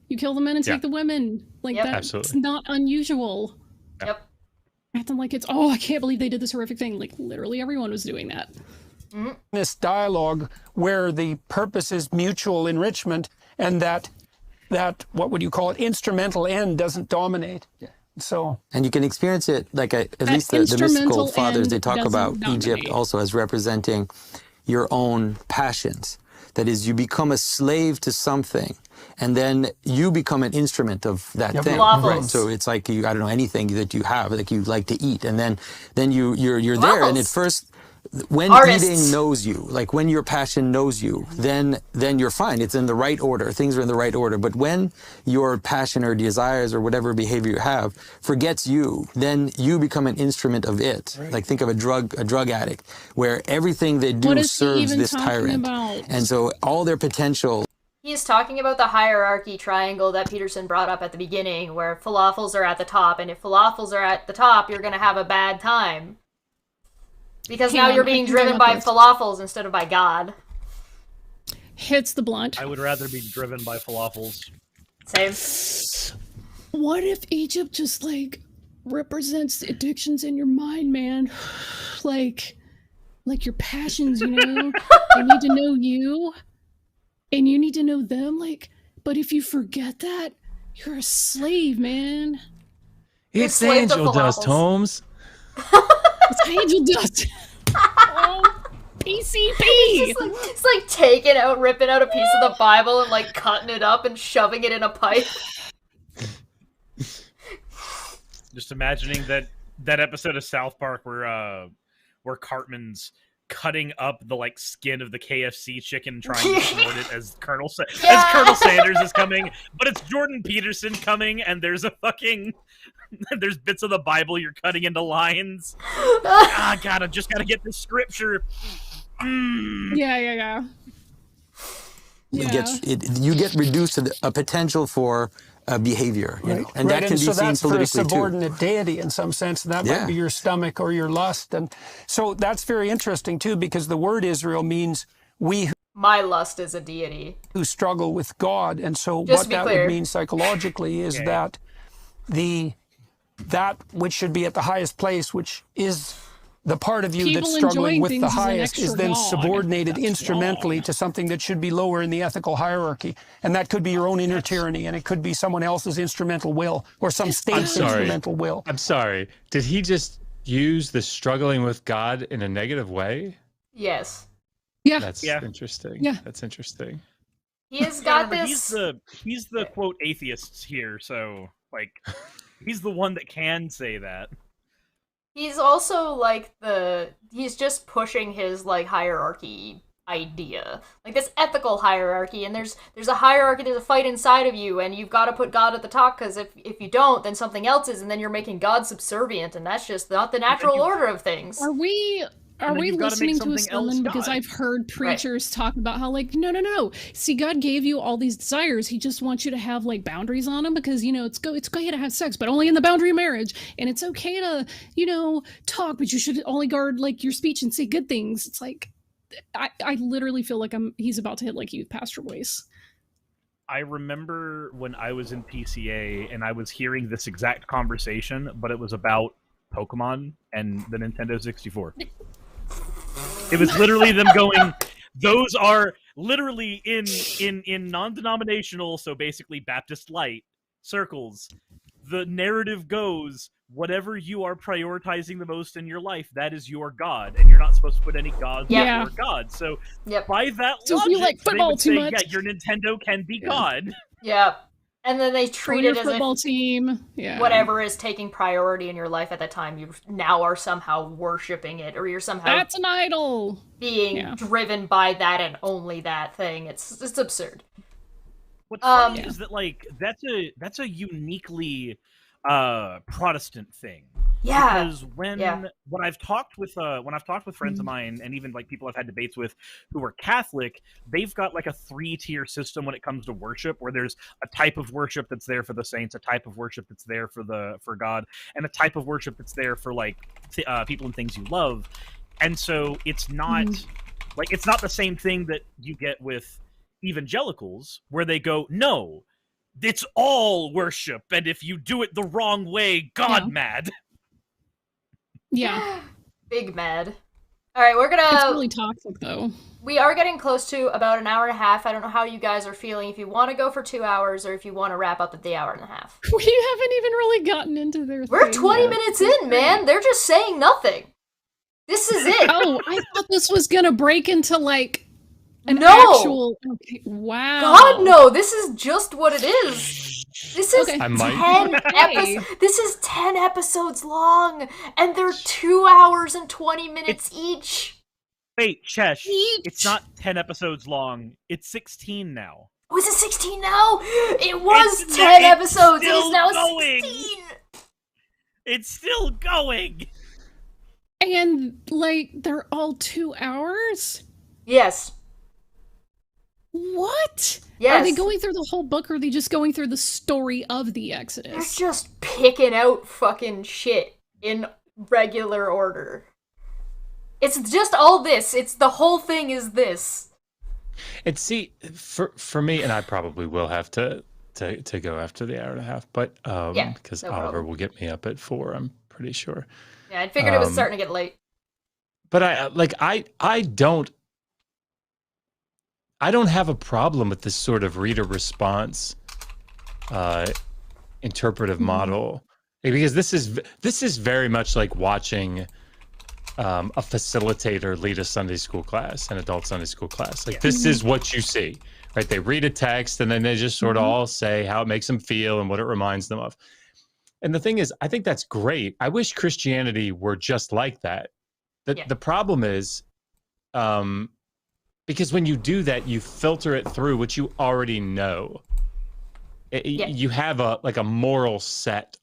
You kill the men and take the women. That's
absolutely
not unusual.
Yep.
Acting like it's, I can't believe they did this horrific thing. Literally everyone was doing that.
This dialogue where the purpose is mutual enrichment, and that what would you call it, instrumental end doesn't dominate. Yeah. So.
And you can experience it, at least the mystical fathers, they talk about Egypt also as representing your own passions. That is, you become a slave to something, and then you become an instrument of that thing. Right? So it's anything that you have, you like to eat, and then you're there, and at first, when eating knows you, when your passion knows you, then you're fine. It's in the right order. Things are in the right order. But when your passion or desires or whatever behavior you have forgets you, then you become an instrument of it. Right. Think of a drug addict, where everything they do serves this tyrant. And so all their potential.
He's talking about the hierarchy triangle that Peterson brought up at the beginning, where falafels are at the top, and if falafels are at the top, you're going to have a bad time. Because now you're being driven by falafels instead of by God.
Hits the blunt.
I would rather be driven by falafels.
Same.
What if Egypt just, represents the addictions in your mind, man? Your passions, They need to know you, and you need to know them, but if you forget that, you're a slave, man.
It's angel dust, Holmes.
It's angel dust. Oh, PCP.
It's ripping out a piece of the Bible and cutting it up and shoving it in a pipe.
Just imagining that episode of South Park where Cartman's cutting up the skin of the KFC chicken, trying to snort it as Colonel Sanders is coming, but it's Jordan Peterson coming, and there's there's bits of the Bible you're cutting into lines. I just gotta get the scripture.
Yeah.
You get reduced to a potential for behavior, and that can be
so
seen
that's
politically
for a subordinate deity in some sense, and that might be your stomach or your lust, and so that's very interesting too, because the word Israel means we.
My lust is a deity
who struggle with God, and so
just
what that would mean psychologically is that that which should be at the highest place, which is the part of you that's struggling with the highest, is then subordinated instrumentally to something that should be lower in the ethical hierarchy. And that could be your own inner tyranny, and it could be someone else's instrumental will, or some state's instrumental will.
I'm sorry. Did he just use the struggling with God in a negative way?
Yes.
Yeah.
That's
Yeah.
interesting.
Yeah.
That's interesting.
He has got
Remember,
this.
He's the quote atheists here, so like he's the one that can say that.
He's also like he's just pushing his like hierarchy idea, like this ethical hierarchy, and there's a hierarchy, there's a fight inside of you, and you've got to put God at the top, because if you don't, then something else is, and then you're making God subservient, and that's just not the natural order of things.
Are we listening to a sermon? Because I've heard preachers talk about how, like, no. See, God gave you all these desires. He just wants you to have, like, boundaries on them, because, you know, it's okay to have sex, but only in the boundary of marriage. And it's okay to, you know, talk, but you should only guard, like, your speech and say good things. It's like, I literally feel like he's about to hit, like, youth pastor voice.
I remember when I was in PCA and I was hearing this exact conversation, but it was about Pokemon and the Nintendo 64. It was literally them going, those are literally in non-denominational, so basically Baptist light circles. The narrative goes, whatever you are prioritizing the most in your life, that is your God, and you're not supposed to put any gods before God. So by that
so
logic,
if you like football
they would
too
say,
much,
yeah, your Nintendo can be God.
Yeah. And then they treat it as
football
if
team.
whatever is taking priority in your life at that time, you now are somehow worshiping it, or you're somehow
that's an idol,
being driven by that and only that thing. It's absurd.
What's funny is that, like, that's a uniquely Protestant thing.
Yeah.
Because when I've talked with friends of mine, and even like people I've had debates with who are Catholic, they've got like a 3-tier system when it comes to worship, where there's a type of worship that's there for the saints, a type of worship that's there for God, and a type of worship that's there for like people and things you love. And so it's not like it's not the same thing that you get with evangelicals, where they go, no, it's all worship, and if you do it the wrong way, God mad.
Yeah.
Big mad. All right, we're gonna...
It's really toxic, though.
We are getting close to about an hour and a half. I don't know how you guys are feeling, if you want to go for 2 hours, or if you want to wrap up at the hour and a half.
We haven't even really gotten into their
We're 20 minutes in, man! They're just saying nothing! This is it!
Oh, I thought this was gonna break into, like, an actual... Okay, wow.
God, no! This is just what it is! This is 10 episodes. This is 10 episodes long, and they're 2 hours and 20 minutes each.
Wait, Chesh, it's not 10 episodes long. It's 16 now.
Oh, is it 16 now? It was 10 episodes. It is now 16.
It's still going.
And, like, they're all 2 hours?
Yes.
What?
Yes.
Are they going through the whole book, or are they just going through the story of the Exodus?
They're just picking out fucking shit in regular order. It's just all this. It's the whole thing is this.
And see, for me, and I probably will have to go after the hour and a half, but because Oliver will get me up at 4, I'm pretty sure.
Yeah, I figured it was starting to get late.
But I don't have a problem with this sort of reader response interpretive model, because this is very much like watching a facilitator lead a Sunday school class, an adult Sunday school class. Like this is what you see, right? They read a text and then they just sort of all say how it makes them feel and what it reminds them of. And the thing is, I think that's great. I wish Christianity were just like that. The problem is, because when you do that, you filter it through what you already know. You have a moral set,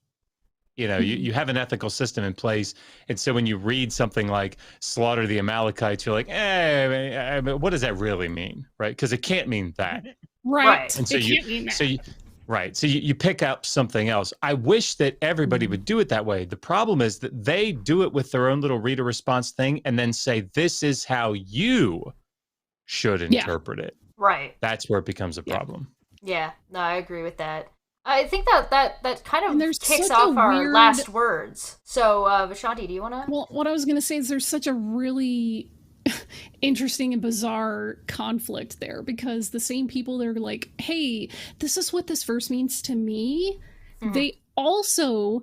you know, you have an ethical system in place. And so when you read something like slaughter the Amalekites, you're like, what does that really mean? Right? Because it can't mean that.
Right.
And so you pick up something else. I wish that everybody would do it that way. The problem is that they do it with their own little reader response thing and then say, this is how you should interpret it.
Right.
That's where it becomes a problem.
Yeah, no, I agree with that. I think that kind of kicks
such
off
a
our
weird...
last words. So, Vishanti, do you want to?
Well, what I was going to say is there's such a really interesting and bizarre conflict there, because the same people that are like, hey, this is what this verse means to me, they also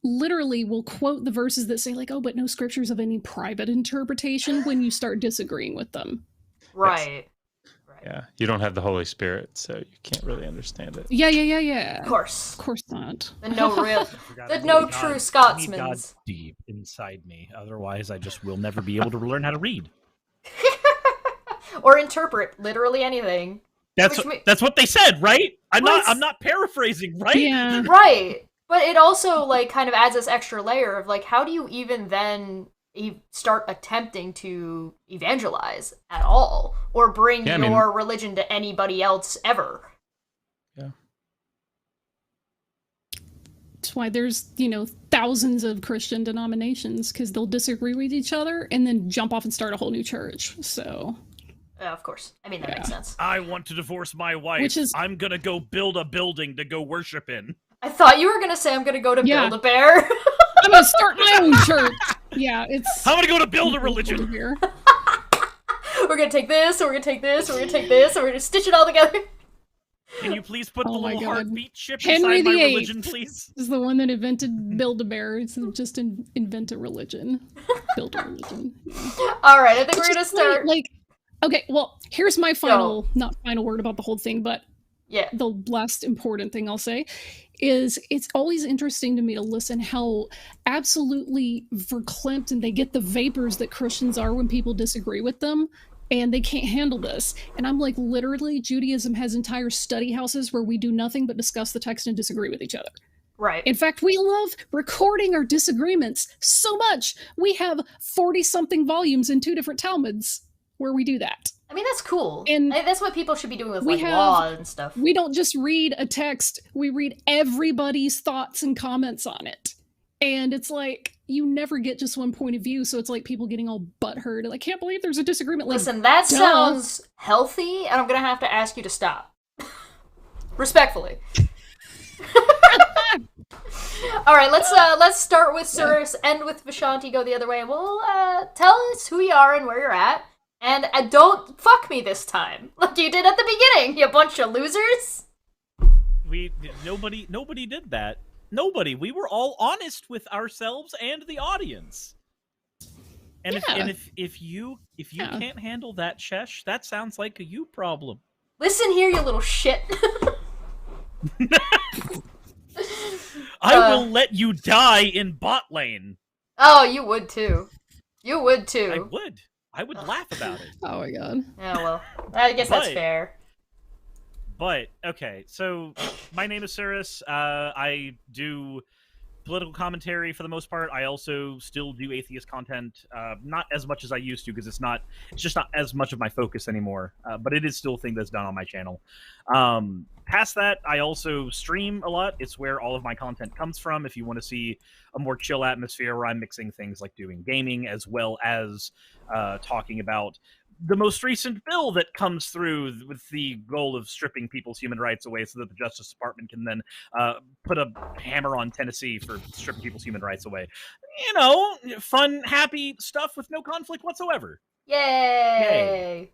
literally will quote the verses that say like, oh, but no scriptures of any private interpretation when you start disagreeing with them.
Right.
Yeah, you don't have the Holy Spirit, so you can't really understand it.
Yeah.
Of course
not.
The no real, the
I
no
need
true
God- I need God
Scotsmans.
deep inside me. Otherwise, I just will never be able to learn how to read.
Or interpret literally anything.
That's what they said, right? I'm not paraphrasing, right?
Yeah.
Right. But it also like kind of adds this extra layer of like, how do you even then start attempting to evangelize at all, or bring your religion to anybody else ever?
Yeah.
That's why there's, thousands of Christian denominations, because they'll disagree with each other and then jump off and start a whole new church. So.
Of course. I mean, that makes sense.
I want to divorce my wife. I'm gonna go build a building to go worship in.
I thought you were gonna say I'm gonna go to Build-A-Bear.
I'm gonna start my own church. Yeah, it's.
I'm gonna go to build a religion
here.
We're gonna take this, and we're gonna take this, and we're gonna take this, and we're gonna stitch it all together.
Can you please put the little heartbeat ship
Henry
inside my
VIII
religion, please?
Is the one that invented Build-A-Bear. It's just invent a religion. Build a religion.
All right, I think we're gonna start.
Okay, well, here's my not final word about the whole thing, but the last important thing I'll say is it's always interesting to me to listen how absolutely verklempt and they get the vapors that Christians are when people disagree with them, and they can't handle this. And I'm like, literally, Judaism has entire study houses where we do nothing but discuss the text and disagree with each other.
Right.
In fact, we love recording our disagreements so much. We have 40-something volumes in 2 different Talmuds where we do that.
I mean, that's cool.
And
that's what people should be doing with law and stuff.
We don't just read a text, we read everybody's thoughts and comments on it. And it's like, you never get just one point of view, so it's like people getting all butthurt. I can't believe there's a disagreement.
Listen, that sounds healthy, and I'm gonna have to ask you to stop. Respectfully. Alright, let's start with Suris, end with Vishanti, go the other way, and we'll tell us who you are and where you're at. And don't fuck me this time, like you did at the beginning, you bunch of losers.
Nobody did that. Nobody. We were all honest with ourselves and the audience. And if you can't handle that, Shesh, that sounds like a you problem.
Listen here, you little shit.
I will let you die in bot lane.
Oh, you would too. You would too.
I would. I would laugh about it.
Oh my god.
Yeah, well, I guess that's fair.
But, okay, so my name is Suris. I do political commentary for the most part. I also still do atheist content, not as much as I used to, because it's just not as much of my focus anymore. But it is still a thing that's done on my channel. Past that, I also stream a lot. It's where all of my content comes from. If you want to see a more chill atmosphere where I'm mixing things like doing gaming as well as talking about the most recent bill that comes through with the goal of stripping people's human rights away so that the Justice Department can then put a hammer on Tennessee for stripping people's human rights away. Fun, happy stuff with no conflict whatsoever.
Yay!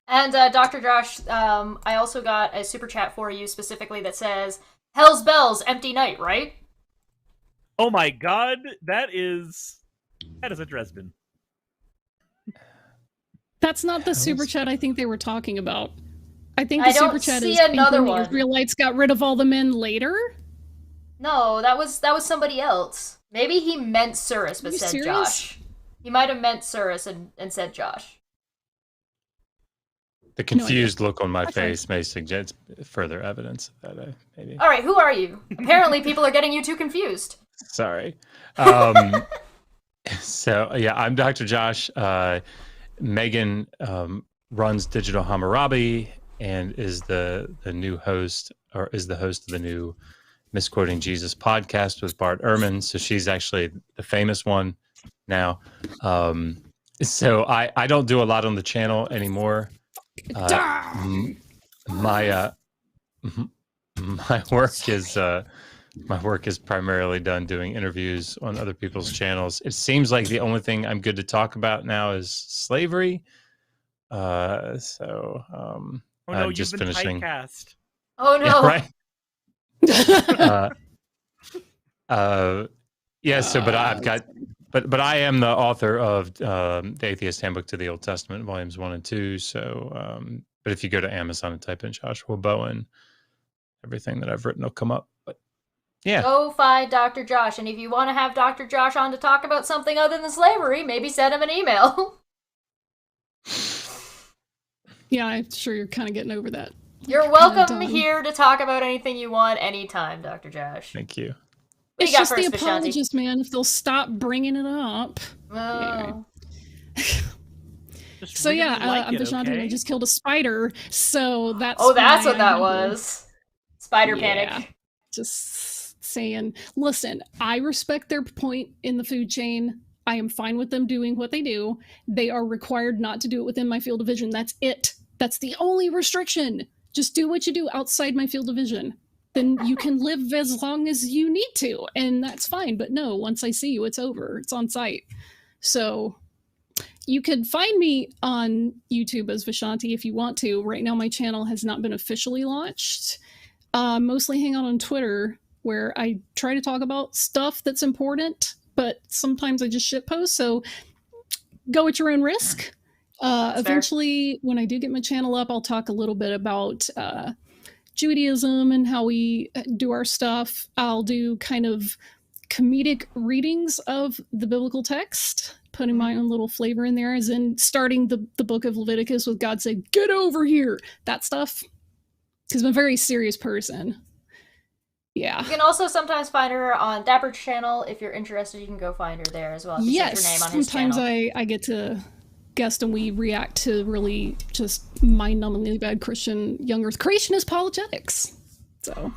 And Dr. Josh, I also got a super chat for you specifically that says, Hell's Bells, empty night, right?
Oh my god, that is a Dresden.
That's not the super chat I think they were talking about. I think the super chat is
another
when
one.
the Israelites got rid of all the men later.
No, that was somebody else. Maybe he meant Suris, but said
serious?
Josh. He might have meant Suris and said Josh.
The confused look on my face may suggest further evidence of that, maybe.
All right, who are you? Apparently, people are getting you too confused.
Sorry. So, yeah, I'm Dr. Josh. Megan runs Digital Hammurabi and is the new host, or is the host of the new Misquoting Jesus podcast with Bart Ehrman. So she's actually the famous one now. So I don't do a lot on the channel anymore. My work is primarily done doing interviews on other people's channels. It seems like the only thing I'm good to talk about now is slavery.
Oh no,
just
you've been
finishing.
typecast.
Oh no!
Yeah, right. Yeah. So, but I've got, but I am the author of the Atheist Handbook to the Old Testament, volumes 1 and 2. So, but if you go to Amazon and type in Joshua Bowen, everything that I've written will come up. But yeah,
go find Dr. Josh, and if you want to have Dr. Josh on to talk about something other than slavery, maybe send him an email.
Yeah, I'm sure you're kind of getting over that.
You're welcome here to talk about anything you want anytime, Dr. Josh.
Thank you.
It's just the apologist, man. If they'll stop bringing it up.
Oh.
So yeah, I'm Vishanti, and I just killed a spider. So that's
what that was. Spider panic.
Just saying. Listen, I respect their point in the food chain. I am fine with them doing what they do. They are required not to do it within my field of vision. That's it. That's the only restriction. Just do what you do outside my field of vision. Then you can live as long as you need to, and that's fine. But no, once I see you, it's over. It's on site. So you can find me on YouTube as Vishanti if you want to. Right now, my channel has not been officially launched. Mostly hang out on Twitter, where I try to talk about stuff that's important, but sometimes I just shitpost. So go at your own risk. Eventually, when I do get my channel up, I'll talk a little bit about Judaism and how we do our stuff. I'll do kind of comedic readings of the biblical text, putting my own little flavor in there, as in starting the book of Leviticus with God saying, "Get over here," that stuff. Because I'm a very serious person. Yeah. You
can also sometimes find her on Dapper's channel. If you're interested, you can go find her there as well.
Yes,
your name on his
sometimes
channel.
I get to guest and we react to really just mind-numbingly bad Christian young earth creationist apologetics. So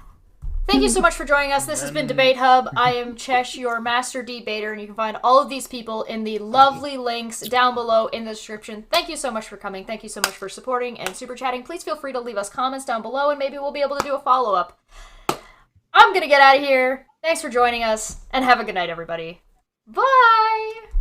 thank you so much for joining us. This has been Debate Hub. I am Chesh, your master debater, and you can find all of these people in the lovely links down below in the description. Thank you so much for coming. Thank you so much for supporting and super chatting. Please feel free to leave us comments down below, and maybe we'll be able to do a follow-up. I'm gonna get out of here. Thanks for joining us, and have a good night, everybody. Bye!